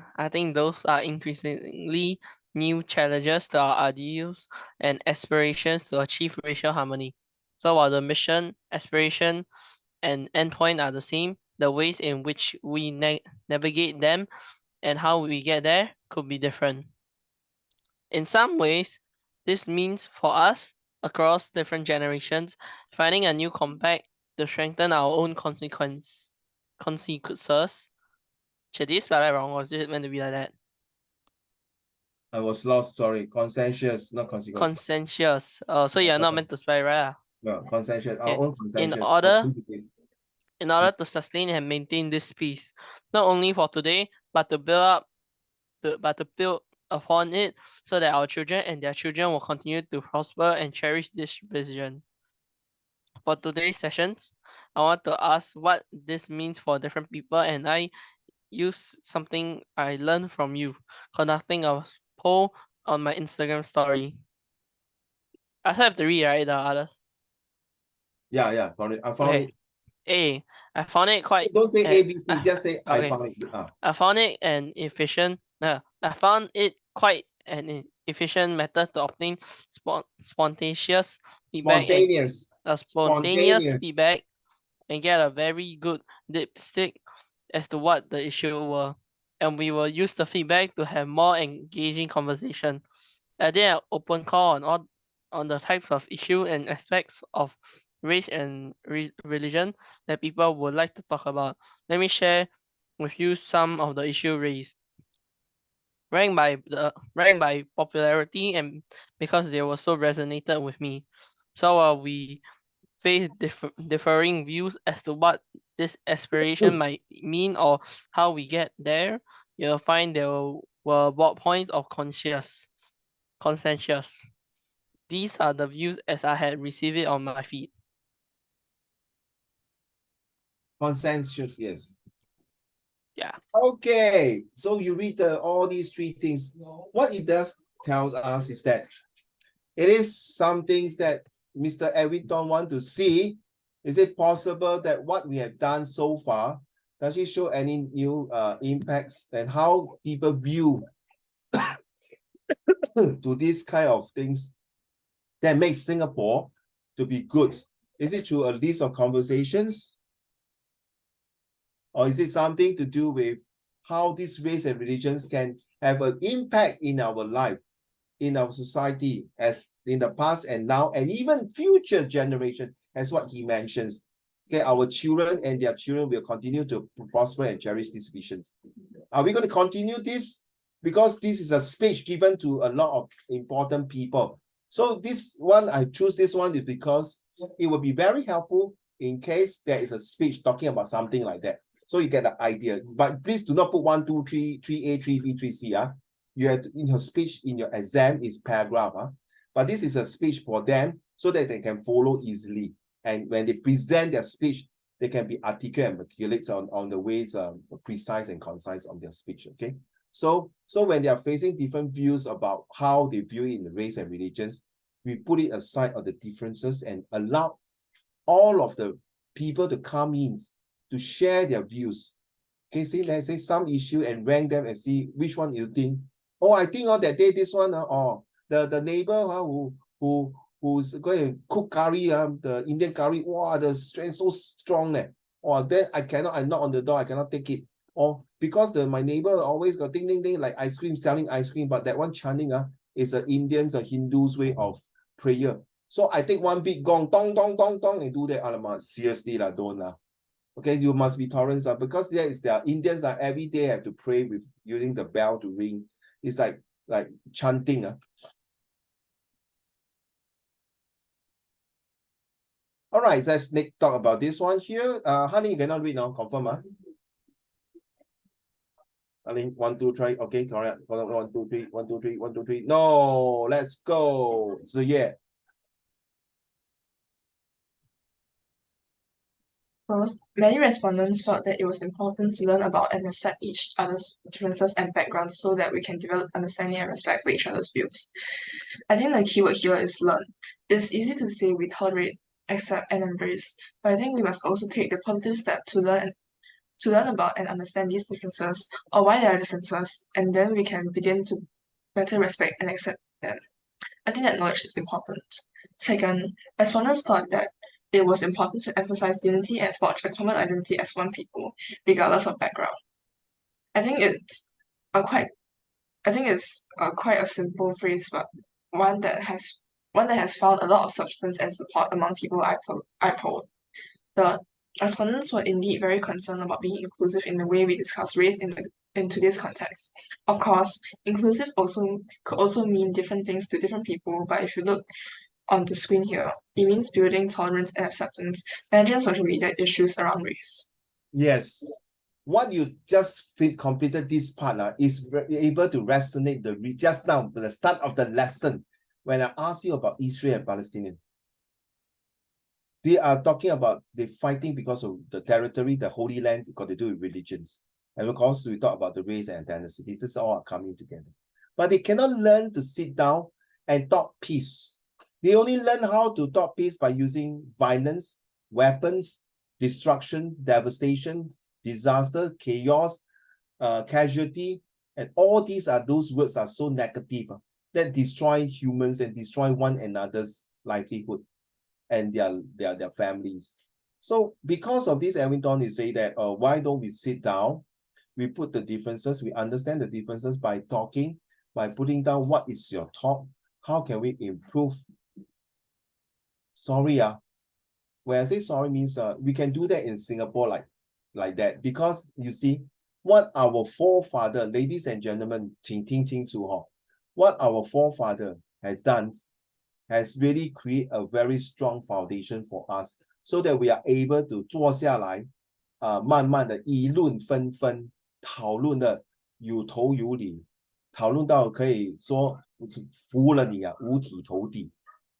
those are increasingly new challenges to our ideals and aspirations to achieve racial harmony. So while the mission, aspiration, and endpoint are the same, the ways in which we navigate them and how we get there could be different. In some ways, this means for us, across different generations, finding a new compact to strengthen our own consequences. Should this spell that wrong, or is it meant to be like that? I was lost, sorry. Consensus, not consequence. Consensus. So you're not meant to spell it right? No, consensus, our Okay. own consensus. In order to sustain and maintain this peace, not only for today, but to build upon it, so that our children and their children will continue to prosper and cherish this vision. For today's sessions, I want to ask what this means for different people, and I use something I learned from you, conducting a poll on my Instagram story. I have to read, right, the others? Yeah, found it. I found it. I found it quite. Don't say A, B, C, just say I okay. found it. I found it an efficient. I found it quite an efficient method to obtain spontaneous feedback Spontaneous feedback and get a very good dipstick as to what the issue were. And we will use the feedback to have more engaging conversation. I did an open call on the types of issue and aspects of race and religion that people would like to talk about. Let me share with you some of the issues raised. Ranked by popularity and because they were so resonated with me. So we face differing views as to what this aspiration might mean or how we get there. You'll find there were broad points of consensus. These are the views as I had received it on my feed. Consensus, yes. Yeah. Okay, so you read all these three things. What it does tell us is that it is some things that Mr. Edwin want to see. Is it possible that what we have done so far, does it show any new impacts and how people view to these kind of things that makes Singapore to be good? Is it through a list of conversations? Or is it something to do with how these race and religions can have an impact in our life, in our society, as in the past and now, and even future generation, as what he mentions. Okay, our children and their children will continue to prosper and cherish these visions. Are we going to continue this? Because this is a speech given to a lot of important people. So this one, I choose this one is because it will be very helpful in case there is a speech talking about something like that. So you get the idea. But please do not put 1, 2, 3, 3A, 3B, 3C. You have to, in your speech, in your exam is paragraph. But this is a speech for them so that they can follow easily. And when they present their speech, they can be articulate and articulate on the ways precise and concise on their speech. Okay. So when they are facing different views about how they view it in the race and religions, we put it aside of the differences and allow all of the people to come in to share their views Okay, see, let's say some issue and rank them and see which one you think. Oh, I think on that day this one, or the neighbor who's going to cook curry, the Indian curry, wow, the strength so strong. Or then I knock on the door, I cannot take it. Or because my neighbor always got ding ding ding like ice cream, selling ice cream, but that one chanting is an Indians or Hindus way of prayer. So I take one big gong, dong, dong, dong, dong, and do that. Alamak, seriously, don't. Okay, you must be tolerant, because there is their Indians every day have to pray with using the bell to ring. It's like chanting. All right, let's talk about this one here. Honey, you cannot read now, confirm. Honey, 1, 2, 3. Okay, correct. 1, 2, 3, 1, 2, 3, 1, 2, 3. No, let's go. Ziye. First, many respondents felt that it was important to learn about and accept each other's differences and backgrounds so that we can develop understanding and respect for each other's views. I think the keyword here is learn. It's easy to say we tolerate, accept, and embrace, but I think we must also take the positive step to learn about and understand these differences or why there are differences, and then we can begin to better respect and accept them. I think that knowledge is important. Second, respondents thought that it was important to emphasize unity and forge a common identity as one people, regardless of background. I think it's quite a simple phrase, but one that has found a lot of substance and support among people I polled. The respondents were indeed very concerned about being inclusive in the way we discuss race in today's context. Of course, inclusive could also mean different things to different people, but if you look on the screen here, it means building tolerance and acceptance, managing social media issues around race. Yes. What you just completed this part is able to resonate just now, the start of the lesson, when I asked you about Israel and Palestinian. They are talking about they're fighting because of the territory, the Holy Land, got to do with religions. And of course, we talk about the race and ethnicities. This all are coming together. But they cannot learn to sit down and talk peace. They only learn how to talk peace by using violence, weapons, destruction, devastation, disaster, chaos, casualty, and all those words are so negative that destroy humans and destroy one another's livelihood and their families. So because of this, Ellington is saying that why don't we sit down, we put the differences, we understand the differences by talking, by putting down what is your thought, how can we improve. Sorry, when I say sorry means we can do that in Singapore like that, because you see what our forefather, ladies and gentlemen, what our forefather has done has really created a very strong foundation for us, so that we are able to 坐下来，慢慢的议论纷纷，讨论的有头有理，讨论到可以说服了你五体投地。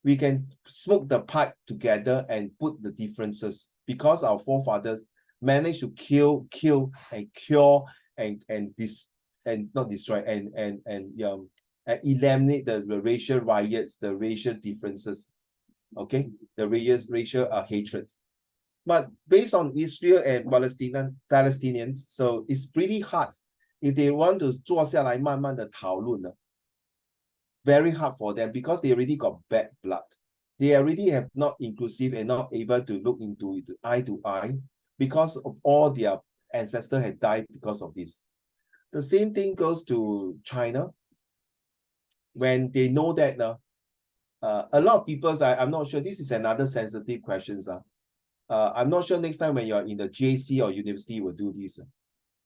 We can smoke the pipe together and put the differences, because our forefathers managed to kill and cure and not destroy and eliminate the racial riots, the racial differences, okay, the racial hatred. But based on Israel and Palestinians, so it's pretty hard if they want to 坐下来慢慢的讨论呢。Very hard for them, because they already got bad blood. They already have not inclusive and not able to look into it eye to eye, because of all their ancestors had died because of this. The same thing goes to China. When they know that a lot of people, I'm not sure, this is another sensitive questions. I'm not sure next time when you're in the JC or university you will do this.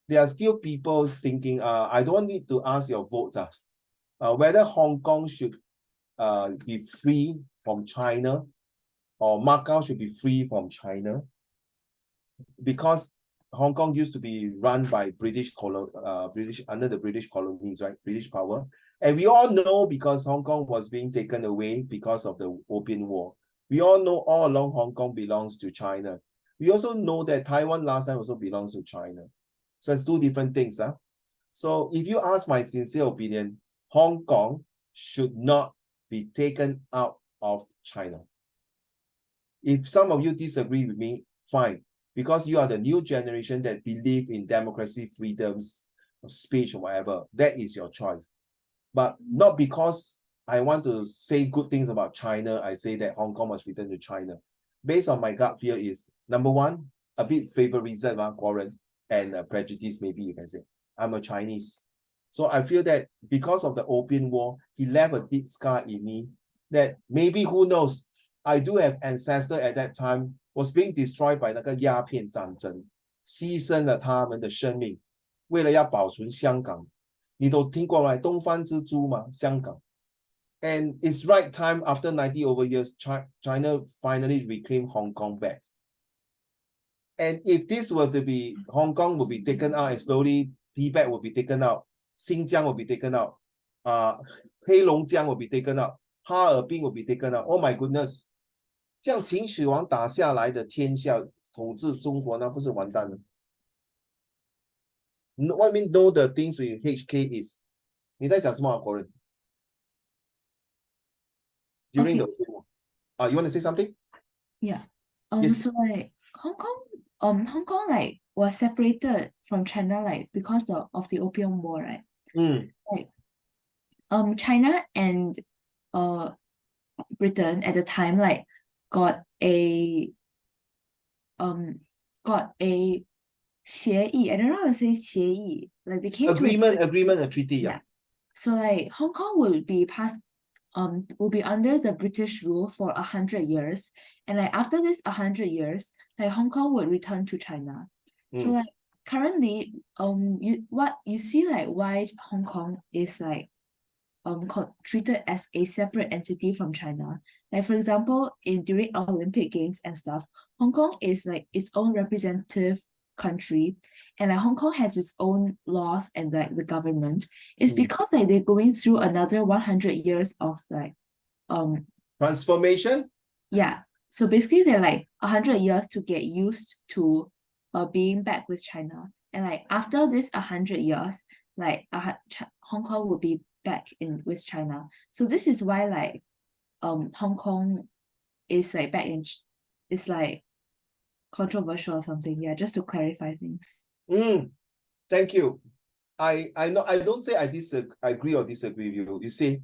There are still people thinking, I don't need to ask your vote. Whether Hong Kong should be free from China or Macau should be free from China, because Hong Kong used to be run by under the British colonies, right? British power. And we all know, because Hong Kong was being taken away because of the Opium War. We all know all along Hong Kong belongs to China. We also know that Taiwan last time also belongs to China. So it's two different things. So if you ask my sincere opinion, Hong Kong should not be taken out of China. If some of you disagree with me, fine. because you are the new generation that believe in democracy, freedoms of speech or whatever. That is your choice. But not because I want to say good things about China, I say that Hong Kong must return to China. Based on my gut feel is, number one, a bit favoritism, Warren, and prejudice, maybe you can say. I'm a Chinese. So I feel that because of the Opium War, he left a deep scar in me that maybe, who knows, I do have ancestor at that time was being destroyed by 那个鸦片战争，牺牲了他们的生命，为了要保存香港。你都听过吗？东方之珠嘛，香港。And it's right time after 90 over years, China finally reclaimed Hong Kong back. And if this were to be, Hong Kong will be taken out and slowly Tibet will be taken out, Xinjiang will be taken out, Heilongjiang will be taken out, Harbin will be taken out. Oh my goodness. 这样秦始皇打下来的天下统治中国，那不是完蛋了？ What I mean, know the things with HK is 你在讲什么，国人 during the you want to say something? Yeah. Yes. So like Hong Kong like was separated from China like because of the Opium War, right? Like China and Britain at the time like got a 协议. I don't know how to say 协议. Like they came agreement, to a treaty, yeah. So like Hong Kong will be under the British rule for 100 years, and like after this 100 years, like Hong Kong would return to China. So like currently, you see like why Hong Kong is like treated as a separate entity from China. Like for example, during Olympic Games and stuff, Hong Kong is like its own representative country, and like Hong Kong has its own laws and like the government. It's because like they're going through another 100 years of like transformation. Yeah. So basically they're like 100 years to get used to being back with China. And like after this 100 years, like Hong Kong will be back with China. So this is why like Hong Kong is like back in, it's like controversial or something. Yeah, just to clarify things. Thank you. I know I don't say I agree or disagree with you. You see,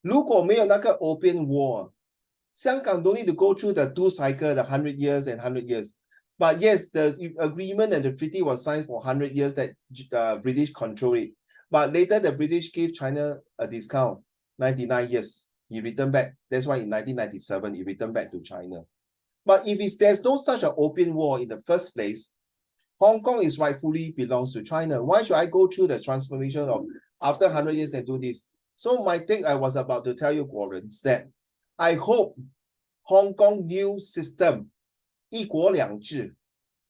如果没有那个 Opium War, 香港 don't need to go through the 2 cycle, the 100 years and 100 years. But yes, the agreement and the treaty was signed for 100 years that British control it. But later the British gave China a discount, 99 years. He returned back. That's why in 1997, he returned back to China. But if there's no such an Opium War in the first place, Hong Kong is rightfully belongs to China. Why should I go through the transformation of after 100 years and do this? So my thing I was about to tell you, Warren, is that I hope Hong Kong new system, 一国两制,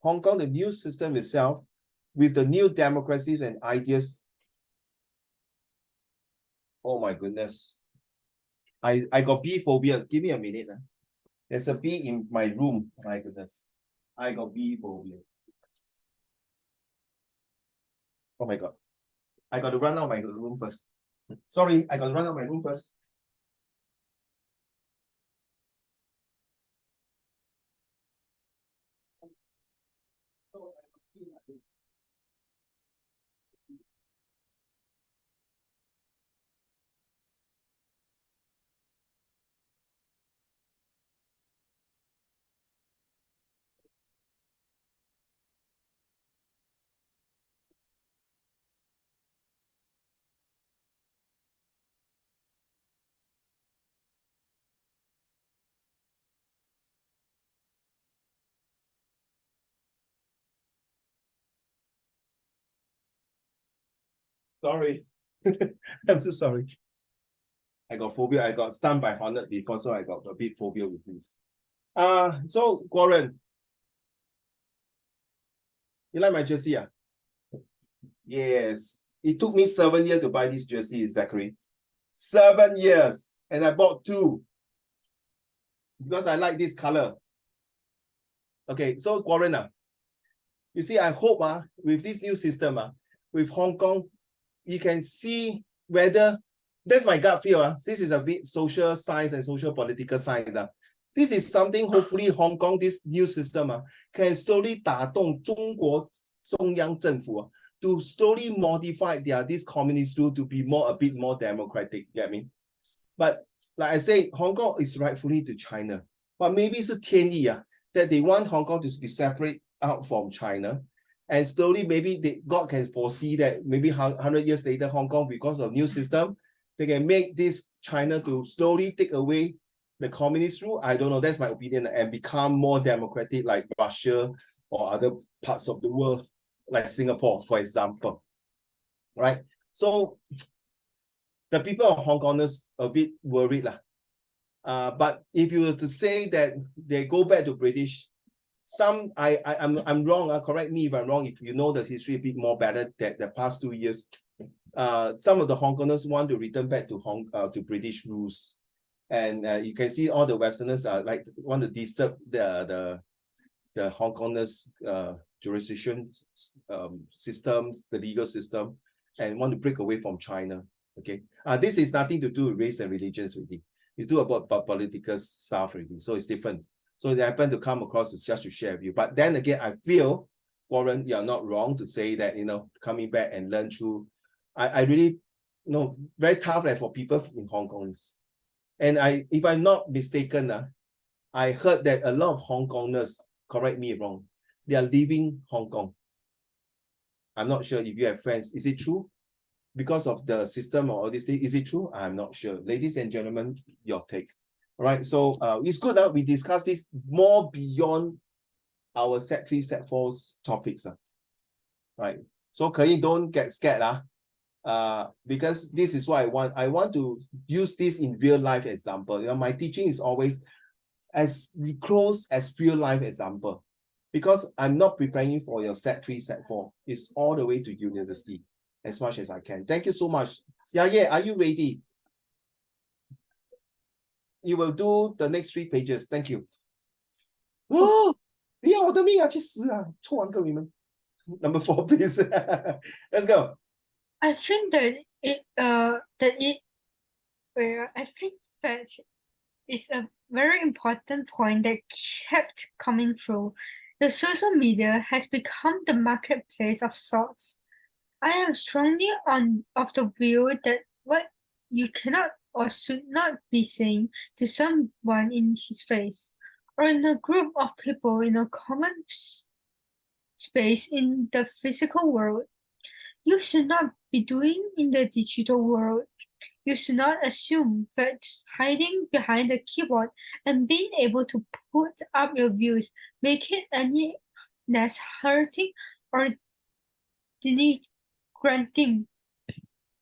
Hong Kong, the new system itself, with the new democracies and ideas. Oh my goodness. I got bee phobia. Give me a minute. There's a bee in my room. My goodness. I got bee phobia. Oh my God. I got to run out of my room first. Sorry, I got to run out of my room first. Sorry. I'm so sorry. I got phobia. I got stung by hornet before, so I got a bit phobia with this. So Warren, you like my jersey? Yes. It took me 7 years to buy this jersey, Zachary. 7 years. And I bought 2. Because I like this color. Okay, so Warren, you see, I hope with this new system, with Hong Kong, you can see whether, that's my gut feel. This is a bit social science and social political science. This is something hopefully Hong Kong, this new system can slowly 打动中国中央政府 to slowly modify this communist rule to be a bit more democratic, get me? But like I say, Hong Kong is rightfully to China, but maybe 是天意 that they want Hong Kong to be separate out from China, and slowly maybe God can foresee that maybe 100 years later, Hong Kong, because of new system, they can make this China to slowly take away the communist rule. I don't know, that's my opinion, and become more democratic like Russia or other parts of the world, like Singapore, for example. Right? So the people of Hong Kongers a bit worried. But if you were to say that they go back to British, I'm wrong, correct me if I'm wrong, if you know the history a bit more better than the past 2 years. Some of the Hong Kongers want to return back to British rules. And you can see all the Westerners want to disturb the Hong Kongers jurisdiction systems, the legal system, and want to break away from China. Okay, this is nothing to do with race and religions really. It's do about political stuff really, so it's different. So they happen to come across just to share with you. But then again, I feel, Warren, you're not wrong to say that, coming back and learn through. I really, very tough for people in Hong Kong. And if I'm not mistaken, I heard that a lot of Hong Kongers, correct me if wrong, they are leaving Hong Kong. I'm not sure if you have friends. Is it true? Because of the system or all these things, is it true? I'm not sure. Ladies and gentlemen, your take. All right, so it's good that we discuss this more beyond our Set 3, Set 4's topics. Right, so Ke, don't get scared. Because this is what I want. I want to use this in real life example. My teaching is always as close as real life example, because I'm not preparing for your Set 3, Set 4. It's all the way to university as much as I can. Thank you so much. Yeah, are you ready? You will do the next 3 pages. Thank you. Oh, Number 4, please. Let's go. I think that is a very important point that kept coming through. The social media has become the marketplace of sorts. I am strongly of the view that what you cannot or should not be saying to someone in his face, or in a group of people in a common space in the physical world, you should not be doing in the digital world. You should not assume that hiding behind the keyboard and being able to put up your views make it any less hurting or denigrating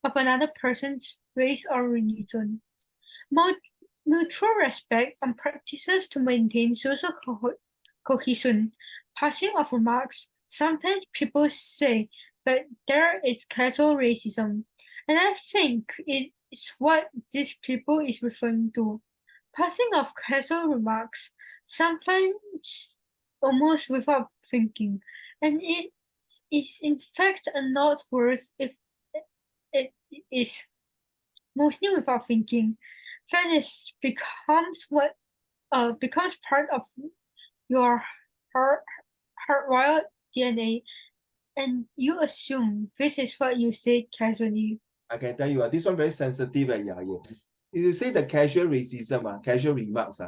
of another person's race or religion. Mutual respect and practices to maintain social cohesion. Passing of remarks. Sometimes people say that there is casual racism, and I think it is what these people is referring to. Passing of casual remarks, sometimes almost without thinking, and it is in fact a lot worse if it is mostly without thinking. Fairness becomes part of your hardwired DNA, and you assume this is what you say casually. I can tell you, this one very sensitive. If you say the casual racism, casual remarks,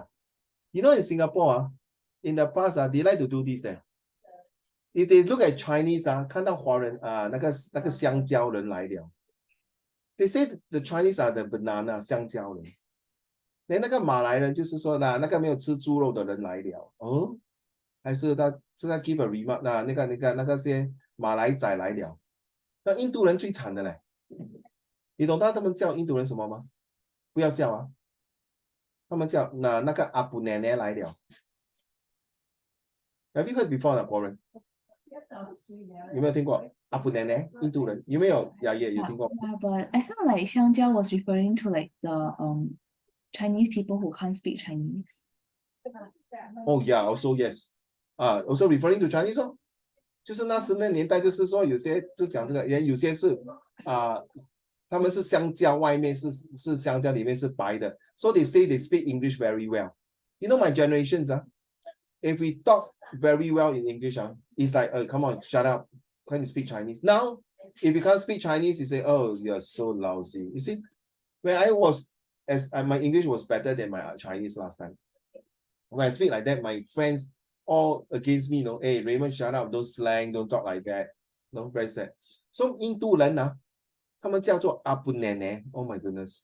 in Singapore, in the past, they like to do this. If they look at Chinese, 看到华人那个香蕉人来了 ，they say the Chinese are the banana 香蕉人。连那个马来人就是说那个没有吃猪肉的人来了哦，还是他give a remark 那个些马来仔来了，那印度人最惨的嘞，你懂他们叫印度人什么吗？不要笑啊，他们叫那个阿布奶奶来了。Have you heard before 国人？有没有听过阿布奶奶？印度人有没有？有听过 Yeah, but I thought like 香蕉 was referring to like the Chinese people who can't speak Chinese. Oh yeah, also yes. Also referring to Chinese 哦，就是那时那年代，就是说有些就讲这个，也有些是他们是香蕉，外面是香蕉，里面是白的。So they say they speak English very well. You know my generations, if we talk very well in English, it's like, come on, shut up. Can't you speak Chinese? Now, if you can't speak Chinese, you say, oh, you're so lousy. You see, when I was, my English was better than my Chinese last time. When I speak like that, my friends all against me, hey, Raymond, shut up, don't slang, don't talk like that. No, very sad. So, 印度人他们叫做阿布奶奶. Oh my goodness.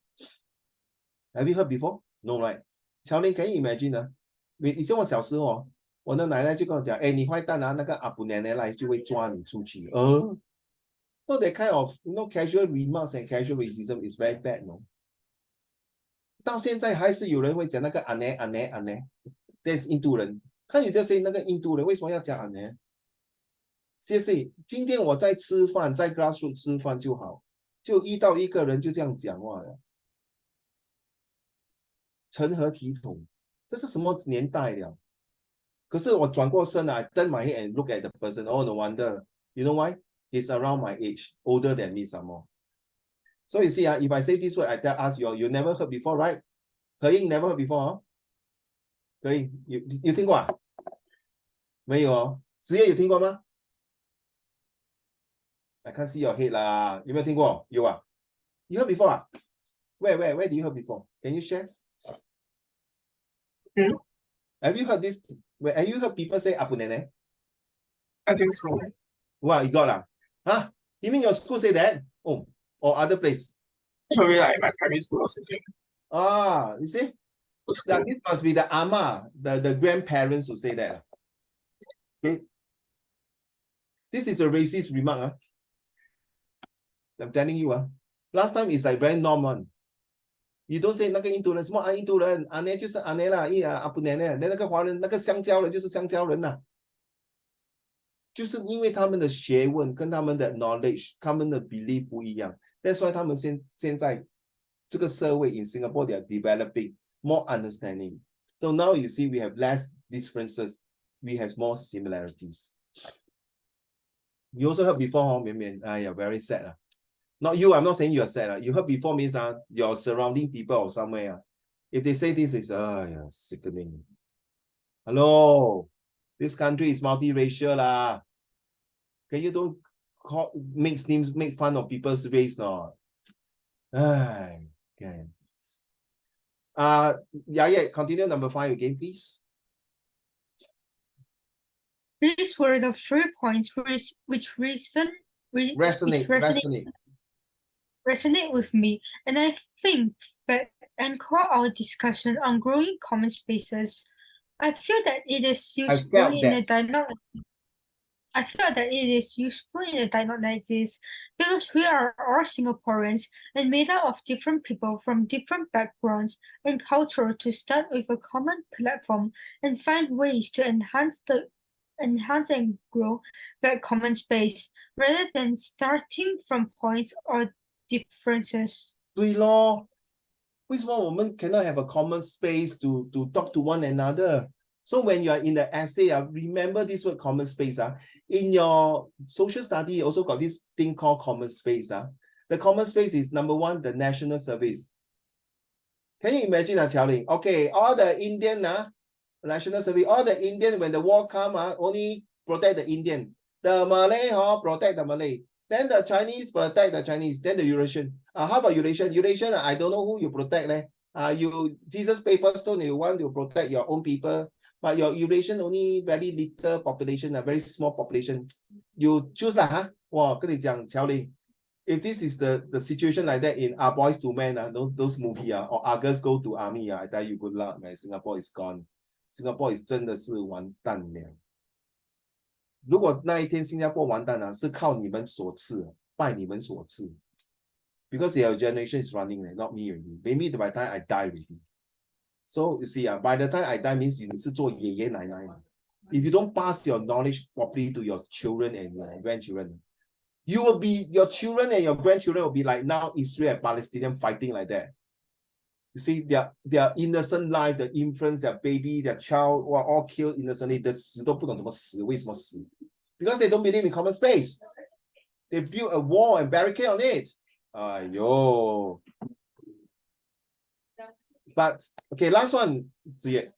Have you heard before? No, right? Charlie, can you imagine? 以前我小时候我的奶奶就跟我讲，你坏蛋那个阿布奶奶来就会抓你出去。So that kind of, casual remarks and casual racism is very bad, no? 到现在还是有人会讲那个阿奶。That's 印度人。看你就 say 那个印度人为什么要讲阿奶？谢谢。今天我在吃饭，在 grassroots 吃饭就好，就遇到一个人就这样讲话了，成何体统？这是什么年代了？可是我转过身I turn my head and look at the person. Oh, no wonder. You know why? He's around my age, older than me some more. So you see, if I say this word, I ask you never heard before, right? 可以 never heard before, 可以 you 听过没有职业有听过吗 I can't see your head 啦，有没有听过？有You heard before Where do you heard before? Can you share? Have you heard this? Have you heard people say Apu Nene? I think so. Wow, you got Huh? You mean your school say that? Oh, or other place? Probably like my primary school or something. You see? That this must be the ama, the grandparents who say that. Okay. This is a racist remark. I'm telling you. Last time it's like very normal. You don't say 那个印度人什么印度人，阿奶就是阿奶啦，阿布奶奶，那个华人那个香蕉人就是香蕉人呐，就是因为他们的学问跟他们的 knowledge， 他们的 belief 不一样。That's why 他们现在这个社会 in Singapore they are developing more understanding. So now you see we have less differences, we have more similarities. You also heard before, yeah, very sad. Not you, I'm not saying you're sad. You heard before means your surrounding people or somewhere. If they say this is yeah, sickening. Hello, this country is multiracial lah. Okay, you don't make fun of people's race, no. Okay. Yeah, continue number 5 again, please. These were the 3 points which resonate with me, and I think that anchor our discussion on growing common spaces. I feel that it is useful in a dialogue. I feel that it is useful in a dialogue like this because we are all Singaporeans and made up of different people from different backgrounds and culture to start with a common platform and find ways to enhance and grow that common space rather than starting from points or differences. 对咯，为什么我们 cannot have a common space to talk to one another? So when you are in the essay, remember this word common space. In your social study, you also got this thing called common space. The common space is number 1, the national service. Can you imagine, Qiaoling? Okay, all the Indian national service, all the Indian, when the war come, only protect the Indian. The Malay protect the Malay. Then the Chinese protect the Chinese. Then the Eurasian. How about Eurasian? Eurasian, I don't know who you protect. You Jesus paper stone, you want to protect your own people. But your Eurasian only very little population, a very small population. You choose lah, Wow, 跟你讲, Qiaoling, if this is the situation like that in Our Boys to Men, those movies, or Our Girls Go to Army, I tell you good luck, man. Singapore is gone. Singapore is 真的是完蛋了。如果那一天新加坡完蛋是靠你们所赐，拜你们所赐。Because your generation is running, not me already. Maybe by the time I die already. So you see, by the time I die means you 是做爷爷奶奶。If you don't pass your knowledge properly to your children and your grandchildren, you will be, your children and your grandchildren will be like now Israel and Palestinian fighting like that. You see, their innocent life, the infants, their baby, their child were all killed innocently. 的死都不懂怎么死，为什么死？ Because they don't believe in common space. They built a wall and barricade on it. Aiyo. But okay, last one. Yeah.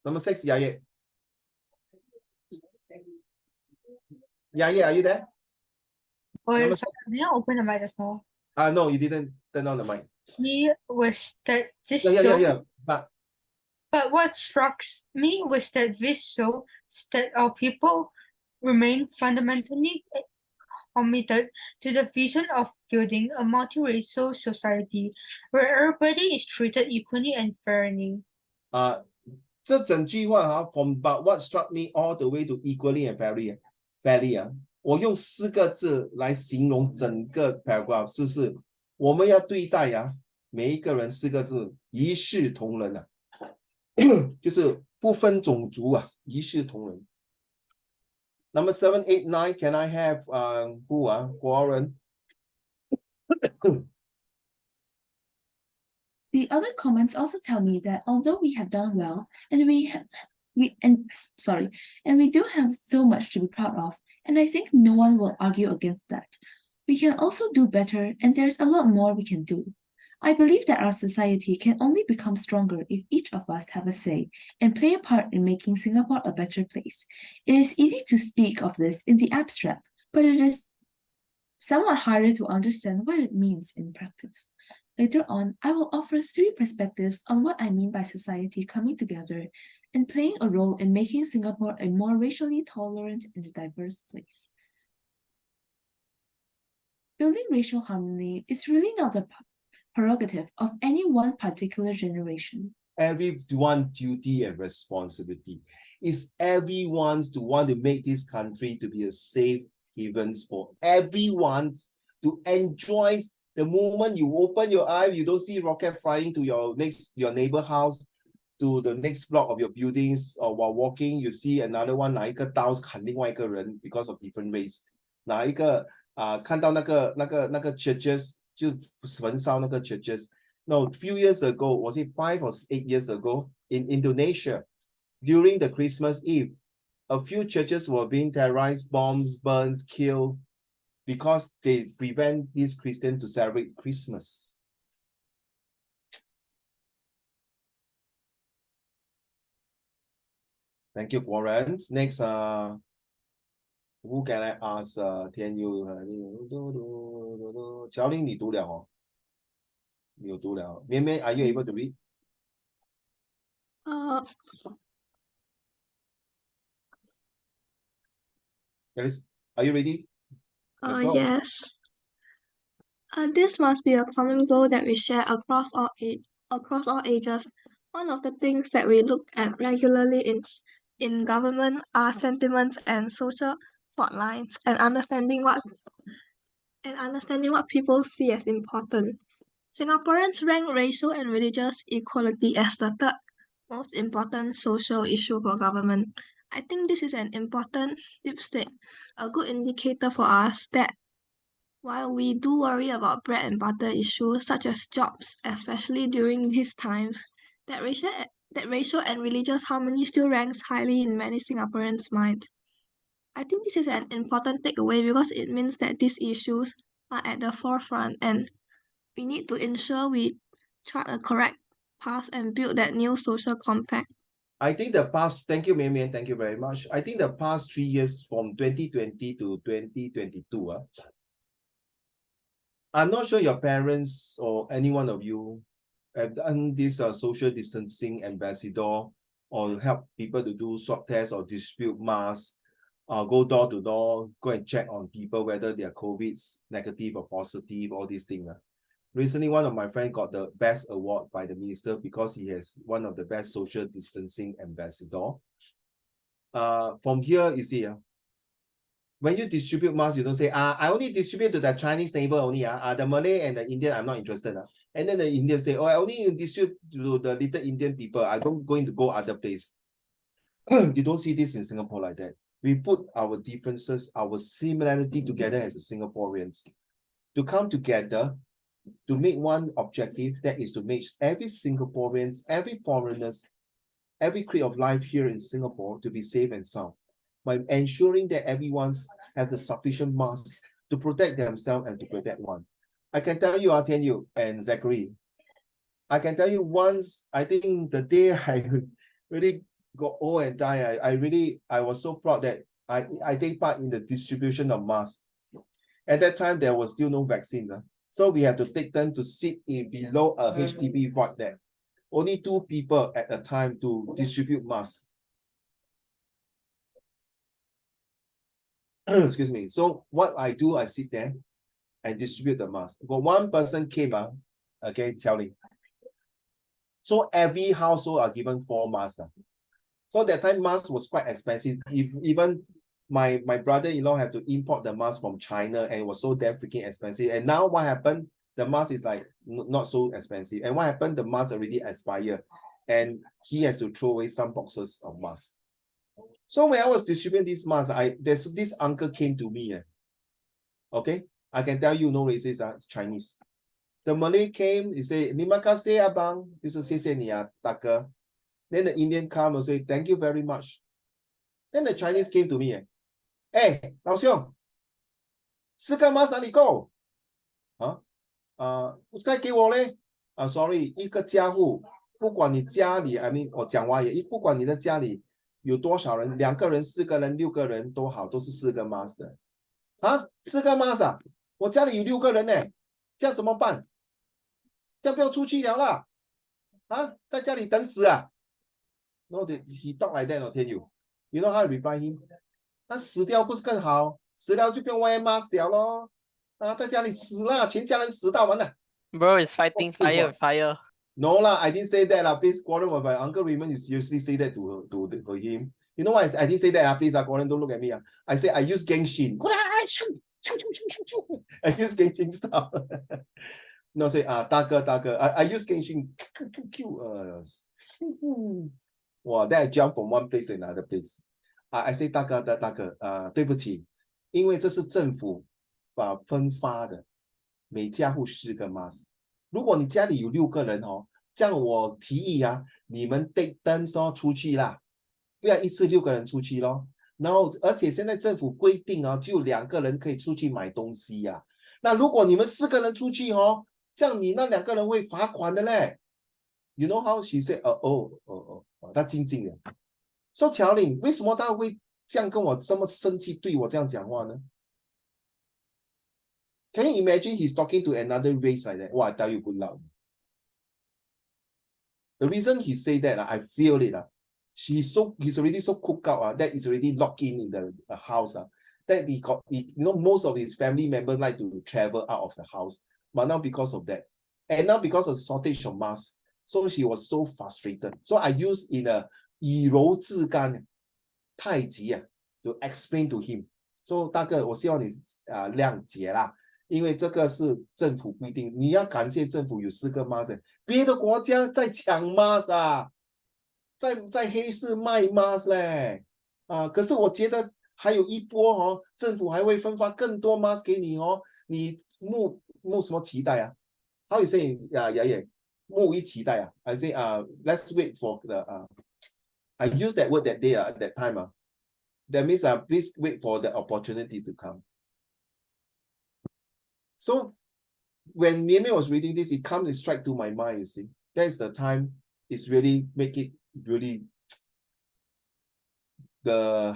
Number 6, yeah. Yeah, are you there? Oh, Number sorry, did I open the mic just now? No, you didn't turn on the mic. Me was that this Yeah. show, But what struck me was that this show that our people remain fundamentally committed to the vision of building a multiracial society where everybody is treated equally and fairly. 这整句话from but what struck me all the way to equally and fairly 我用4个字来形容整个 paragraph， 就是我们要对待每一个人4个字一视同仁就是不分种族一视同仁。Number 7, 8, 9, can I have who Warren? The other comments also tell me that although we have done well and we do have so much to be proud of, and I think no one will argue against that. We can also do better, and there's a lot more we can do. I believe that our society can only become stronger if each of us have a say and play a part in making Singapore a better place. It is easy to speak of this in the abstract, but it is somewhat harder to understand what it means in practice. Later on, I will offer 3 perspectives on what I mean by society coming together and playing a role in making Singapore a more racially tolerant and diverse place. Building racial harmony is really not the prerogative of any one particular generation. Everyone's duty and responsibility is everyone's to want to make this country to be a safe haven for everyone to enjoy. The moment you open your eye, you don't see rocket flying to your neighbor house, to the next block of your buildings, or while walking, you see another one 拿一个刀砍另外一个人 because of different race， 拿一个看到那个 churches 就焚烧那个 churches。No, a few years ago, was it 5 or 8 years ago, in Indonesia, during the Christmas Eve, a few churches were being terrorized, bombs, burns, killed, because they prevent these Christians to celebrate Christmas. Thank you, Florence. Next, who can I ask? Tian Yu, Xiao Ling, 你读了哦？你有读了？绵绵 are you able to read? Are you ready? Yes. This must be a common goal that we share across all ages. One of the things that we look at regularly in government are sentiments and social fault lines, and understanding what people see as important. Singaporeans rank racial and religious equality as the 3rd most important social issue for government. I think this is an important dipstick, a good indicator for us that while we do worry about bread and butter issues such as jobs, especially during these times, that racial and religious harmony still ranks highly in many Singaporeans' minds. I think this is an important takeaway because it means that these issues are at the forefront and we need to ensure we chart a correct path and build that new social compact. I think thank you, Mian, thank you very much. I think the past 3 years from 2020 to 2022, I'm not sure your parents or any one of you have done this social distancing ambassador or help people to do swab tests or distribute masks, go door to door, go and check on people whether they are COVID's negative or positive, all these things. Recently, one of my friends got the best award by the minister because he has one of the best social distancing ambassador. From here, you see, when you distribute masks, you don't say, I only distribute to the Chinese neighbor only. The Malay and the Indian, I'm not interested. And then the Indian say, I only distribute to the little Indian people. I don't going to go other place. You don't see this in Singapore like that. We put our differences, our similarity together as a Singaporeans to come together to make one objective, that is to make every Singaporeans, every foreigners, every creed of life here in Singapore to be safe and sound by ensuring that everyone has a sufficient mask to protect themselves and to protect one. I can tell you, Tian Yu and Zachary, I can tell you once, I think the day I really got old and died, I was so proud that I take part in the distribution of masks. At that time, there was still no vaccine. So we had to take turn to sit below a HDB void there. Only 2 people at a time to distribute masks. Excuse me. So what I do, I sit there and distribute the mask. But one person came, okay, telling. So every household are given 4 masks. So that time mask was quite expensive. Even my brother-in-law had to import the mask from China, and it was so damn freaking expensive. And now what happened? The mask is like not so expensive. And what happened? The mask already expired, and he has to throw away some boxes of masks. So when I was distributing these masks, this uncle came to me. Okay, I can tell you no racist, it's Chinese. The Malay came, he said, "Terima kasih abang," 就是谢谢你啊，大哥. Then the Indian come and say, "Thank you very much." Then the Chinese came to me, "Hey, 老兄，4个 mask 哪里够？再给我嘞。Sorry， 一个家户，不管你家里 I mean 我讲华语，不管你的家里有多少人，2个人、4个人、6个人都好，都是4个 mask 的。4个 mask 啊，我家里有6个人呢，这样怎么办？这样不要出去了啦，在家里等死啊。No, he talk like that, 天佑。You know how to reply him? 那死掉不是更好？死掉就不用wear mask 掉咯。在家里死了，全家人死到完了。Bro is fighting fire with fire. No lah, I didn't say that lah. Please, Gordon, my Uncle Raymond, you seriously say that to him. You know why I didn't say that? Please, Gordon, don't look at me. I say I use Genshin. I use Genshin style. No, say 大哥. I use Genshin. Wow, then I jump from one place to another place. I say 大哥, 对不起，因为这是政府分发的，每家户4个 mask。如果你家里有6个人这样我提议你们 take turns 出去啦，不要一次6个人出去咯。然后而且现在政府规定只有2个人可以出去买东西那如果你们4个人出去这样你那2个人会罚款的嘞。You know how she said? 他静静的。说乔玲，为什么他会这样跟我这么生气，对我这样讲话呢？Can you imagine he's talking to another race like that? Wow, I tell you, good luck. The reason he say that, I feel it. He's already so cooked out that is already locked in the house. That he most of his family members like to travel out of the house. But now because of that, and now because of shortage of masks, so she was so frustrated. So I used in a 以柔制刚太极to explain to him. So 大哥，我希望你谅解啦。因为这个是政府规定，你要感谢政府有4个 mask， 别的国家在抢 mask 在黑市卖 mask 嘞，可是我觉得还有一波政府还会分发更多 mask 给你你慕什么期待？How you say 爷爷慕一期待I say let's wait for the I use that word that day at that time that means please wait for the opportunity to come. So when Mian Mian was reading this, it comes and strike to my mind, you see. That's the time it's really make it really the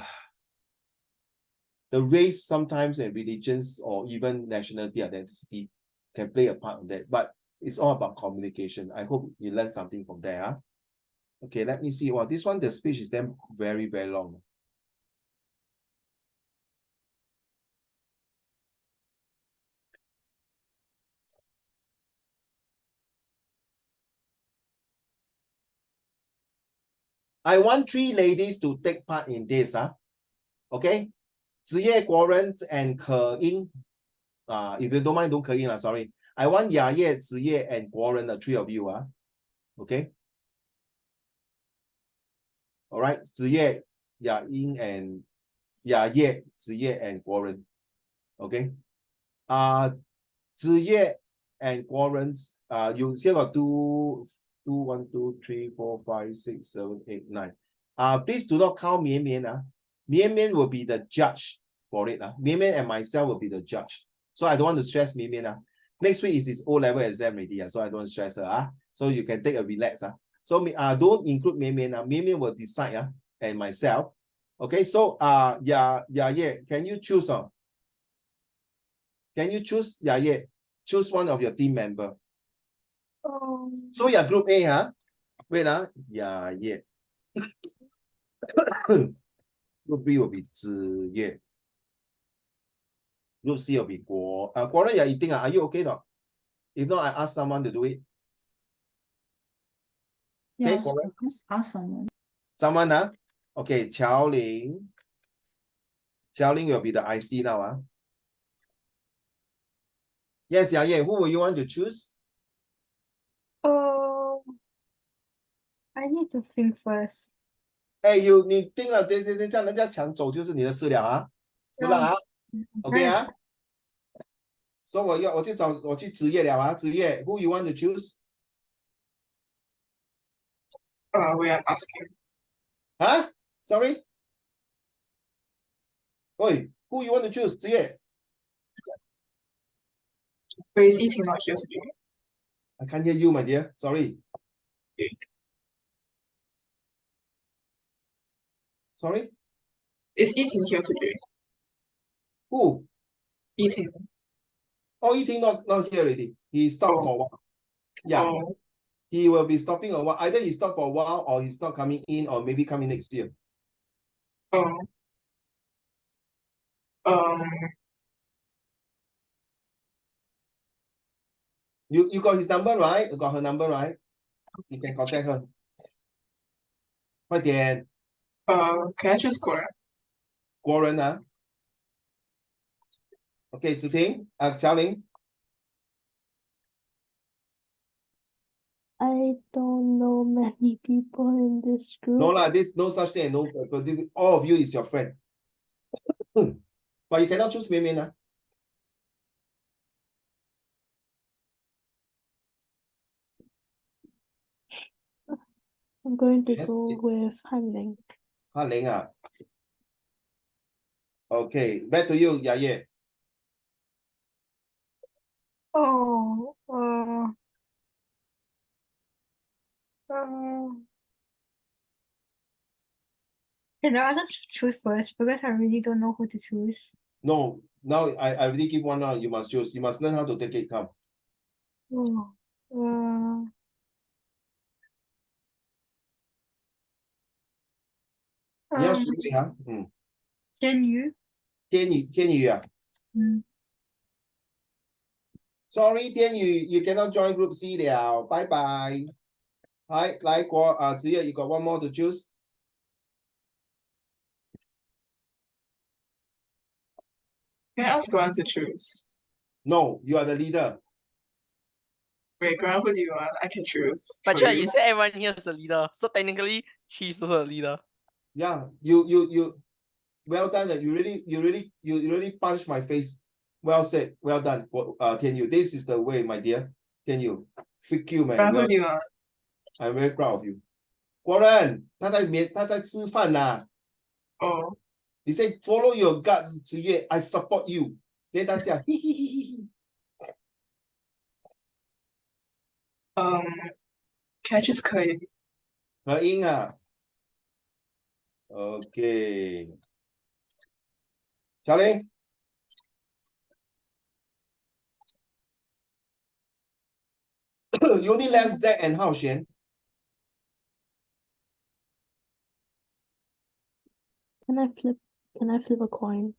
race sometimes and religions or even nationality identity can play a part in that. But it's all about communication. I hope you learn something from there. Okay, let me see. Well, this one, the speech is then very, very long. I want 3 ladies to take part in this. Okay? 职业国人 and 可英. If you don't mind, don't 可英 sorry. I want 雅业, 职业 and 国人, the 3 of you. Okay? Alright, 职业, 雅英 and 雅业, 职业 and 国人. Okay? 职业 and 国人, you here got 2, 1, 2, 3, 4, 5, 6, 7, 8, 9. Please do not count Mian Mian. Mian Mian will be the judge for it. Mian and myself will be the judge. So I don't want to stress Mian. Next week is his O-level exam already. So I don't want to stress her. So you can take a relax. So don't include Mian. Mian will decide and myself. Okay, so yeah, can you choose? Can you choose? Yeah. Choose one of your team member. So you're group A, Wait, yeah. Group B will be Ziyue. Group C will be Guo. Guo you're eating. Are you okay though? If not, I ask someone to do it. Yeah, Okay, just ask someone. Someone, Okay, Qiao Ling. Qiao Ling will be the IC now, Yes, yeah. Who will you want to choose? I need to think first. Hey,你定了，这样人家抢走就是你的事了对吧？OK So 我去职业了职业 Who you want to choose? We are asking. Sorry? Oi, who you want to choose? 职业 But is eating not here today? I can't hear you, my dear. Sorry. Sorry? Is eating here today? Who? Eating. Oh, eating not here already. He stopped for a while. Yeah. He will be stopping a while. Either he stopped for a while or he's not coming in or maybe coming next year. You got his number, right? You got her number, right? You can contact her. 快点 Can I choose Korean? 国人OK, 子婷乔玲 I don't know many people in this group. No lah, this no such thing. No, all of you is your friend. But you cannot choose Mian. I'm going to Yes, go with Han Ling. Han Ling Okay, back to you, Yaye. Can I just choose first because I really don't know who to choose. No, now I already give one now. You must choose. You must learn how to take it. Come. Can you? 天宇 Sorry, 天宇 you cannot join group C 了 Bye bye. 来子夜 you got one more to choose. Can I ask Grant to choose? No, you are the leader. Wait, Grant, who do you want? I can choose. But for you said everyone here is a leader, so technically she's also a leader. Yeah, you well done. You really punched my face. Well said. Well done. Tian Yu. This is the way, my dear. Tian Yu. Freak you, man. Grant, who do you want? I'm very proud of you. 国人，他在吃饭呐。He said, follow your guts, 子越 I support you. Then 他想，嘿嘿嘿嘿。Can I choose 可以？何英Okay. 小林。You only left Zack and Hao Xuan. Can I flip a coin?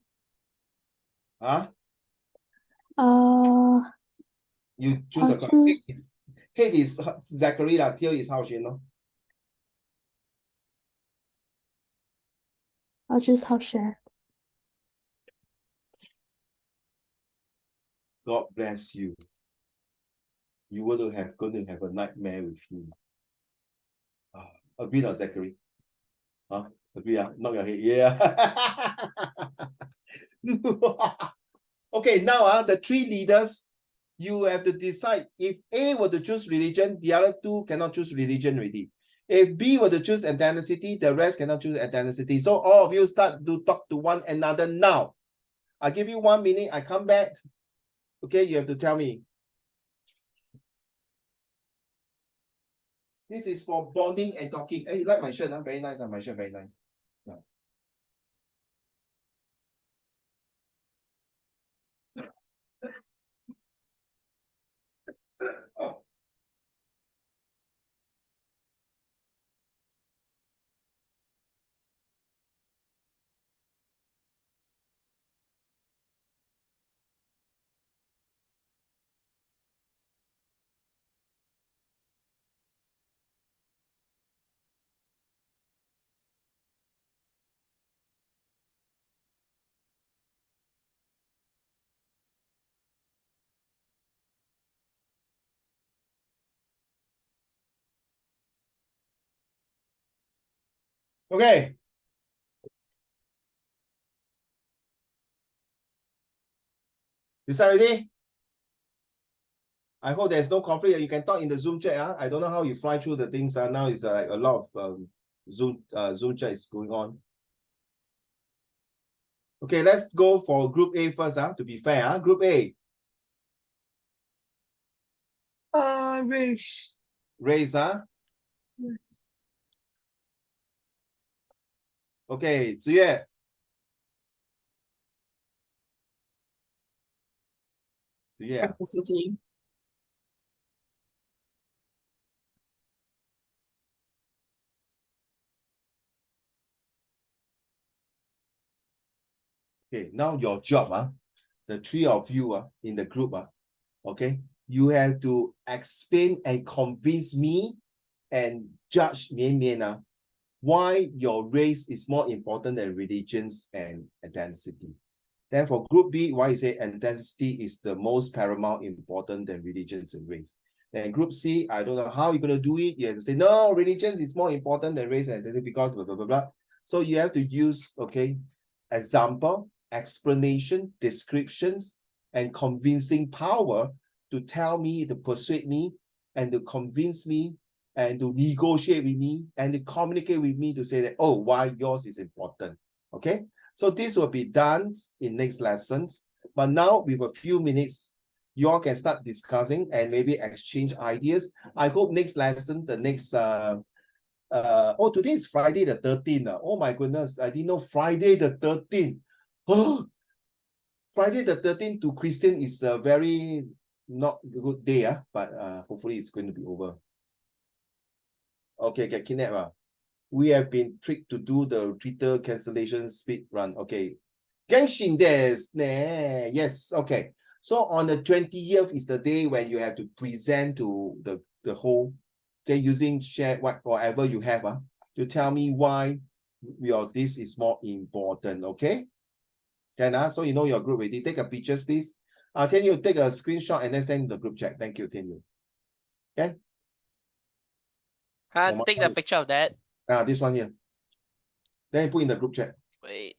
You choose a coin. Head is Zachary tail is Hao Xuan I'll choose Hao Xuan. God bless you. You going to have a nightmare with him. Agree not, Zachary? Agree, knock your head. Yeah. Okay, now the three leaders, you have to decide. If A were to choose religion, the other two cannot choose religion already. If B were to choose ethnicity, the rest cannot choose ethnicity. So all of you start to talk to one another now. I give you 1 minute, I come back. Okay, you have to tell me. This is for bonding and talking. Hey, you like my shirt? Huh? Very nice. My shirt, very nice. Yeah. Oh. Okay. You start ready? I hope there's no conflict. You can talk in the Zoom chat. Huh? I don't know how you fly through the things. Now it's like a lot of Zoom chat is going on. Okay, let's go for Group A first. To be fair, Group A. Race. Race, Yes. Okay, Ziyue. Yeah. Ethnicity. Okay, now your job, the three of you in the group, okay, you have to explain and convince me and Judge Mian Mian why your race is more important than religions and ethnicity. Then for Group B, why you say ethnicity is the most paramount important than religions and race. Then Group C, I don't know how you're going to do it. You have to say, no, religions is more important than race and ethnicity because blah, blah, blah, blah. So you have to use, okay, example, explanation, descriptions, and convincing power to tell me, to persuade me, and to convince me, and to negotiate with me, and to communicate with me to say that, oh, why yours is important, okay? So this will be done in next lessons. But now with a few minutes, you all can start discussing and maybe exchange ideas. I hope next lesson, the next, oh, today is Friday the 13th. Oh my goodness, I didn't know Friday the 13th. Oh, Friday the 13th to Christian is a very not good day, but hopefully it's going to be over. Okay, get kidnapped. We have been tricked to do the Twitter cancellation speed run. Okay. Genshin desu ne. Yes, okay. So on the 20th is the day when you have to present to the whole, okay, using share whatever you have to tell me why this is more important, okay? Can so you know your group already. Take a pictures, please. Can you take a screenshot and then send the group chat? Thank you, Tianyu. Okay? Take the picture of that. This one here. Then you put in the group chat. Wait.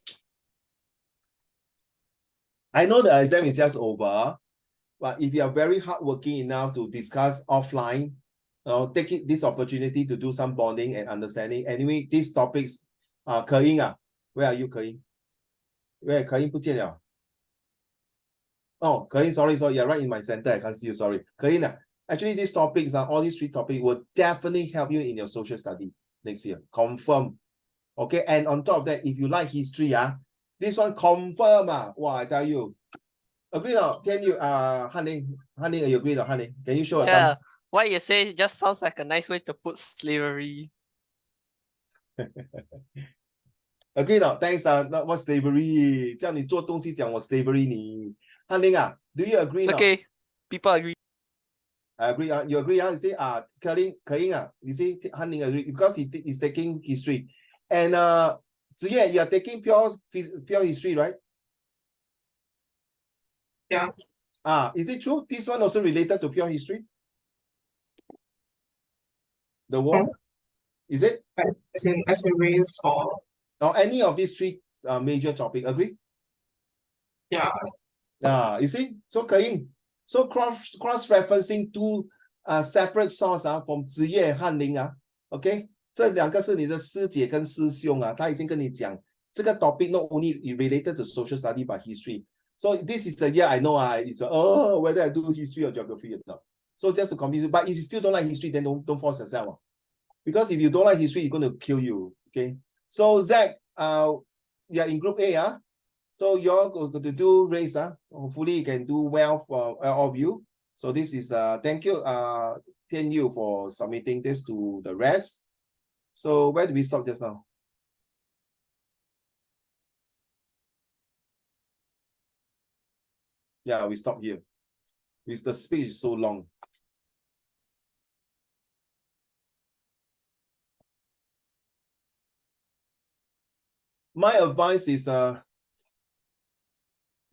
I know the exam is just over, but if you are very hardworking enough to discuss offline, take this opportunity to do some bonding and understanding. Anyway, these topics, Ke-Ying, where are you, Ke-Ying? Where Ke-Ying 不见了? Oh, Ke-Ying, sorry, you're right in my center. I can't see you, sorry. Ke-Ying, actually, these topics, all these three topics will definitely help you in your social study next year. Confirm. Okay, and on top of that, if you like history, this one confirm. Wow, I tell you. Agree or can you, Hanning, you agree or Hanning? Can you show a thumbs? What you say just sounds like a nice way to put slavery. Agree or thanks, not what slavery. 叫你做东西讲我 slavery 你。Hanning, do you agree? Okay, people agree. I agree. You agree? You say, Ke-Ying, you see, Hanning agree because he is taking history. And Ziyue, you are taking pure history, right? Yeah. Is it true? This one also related to pure history? The war? Oh. Is it? As in race or any of these three major topics, agree? Yeah. You see? So Ke-Ying, so cross-referencing two separate source from Ziyue and Hanning, okay? 这两个是你的师姐跟师兄他已经跟你讲这个 topic not only related to social study but history. So this is a year I know it's whether I do history or geography or not. So just to confuse you. But if you still don't like history, then don't force yourself. Because if you don't like history, it's going to kill you. Okay. So Zach, you're in group A, so you're going to do race. Hopefully you can do well for all of you. So this is thank you, Tian Yu, for submitting this to the rest. So where do we stop just now? Yeah, we stop here. Because the speech is so long. My advice is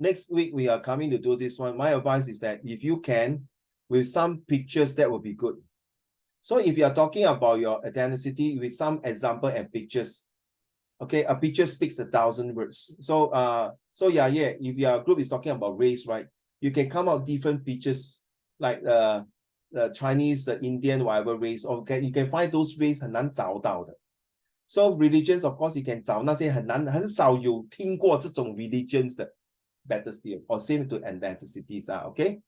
next week we are coming to do this one. My advice is that if you can, with some pictures, that would be good. So if you are talking about your ethnicity with some example and pictures, okay, a picture speaks 1,000 words. So yeah, if your group is talking about race, right, you can come out different pictures like the Chinese, the Indian, whatever race. Okay, you can find those race 很难找到的。So religions, of course, you can 找那些很少有听过这种 religions 的 better still, or same to ethnicities, okay?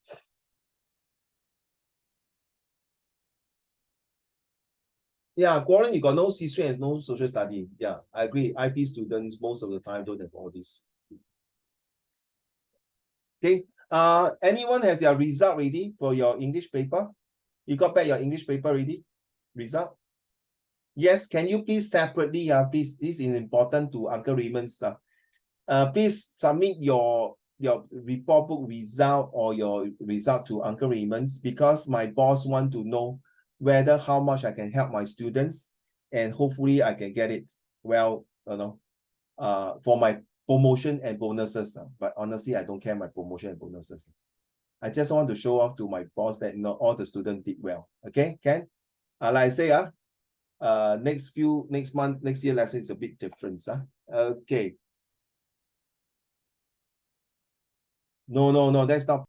Yeah, Guoren, you got no history and no social study. Yeah, I agree. IP students most of the time don't have all this. Okay. Anyone have their result ready for your English paper? You got back your English paper ready? Result? Yes. Can you please separately? Please. This is important to Uncle Raymond's. Please submit your report book result or your result to Uncle Raymond's, because my boss want to know whether how much I can help my students, and hopefully I can get it well, for my promotion and bonuses. But honestly, I don't care my promotion and bonuses. I just want to show off to my boss that all the students did well. Okay, Ken? Like I say, next month, next year lesson is a bit different. Okay. No, that's not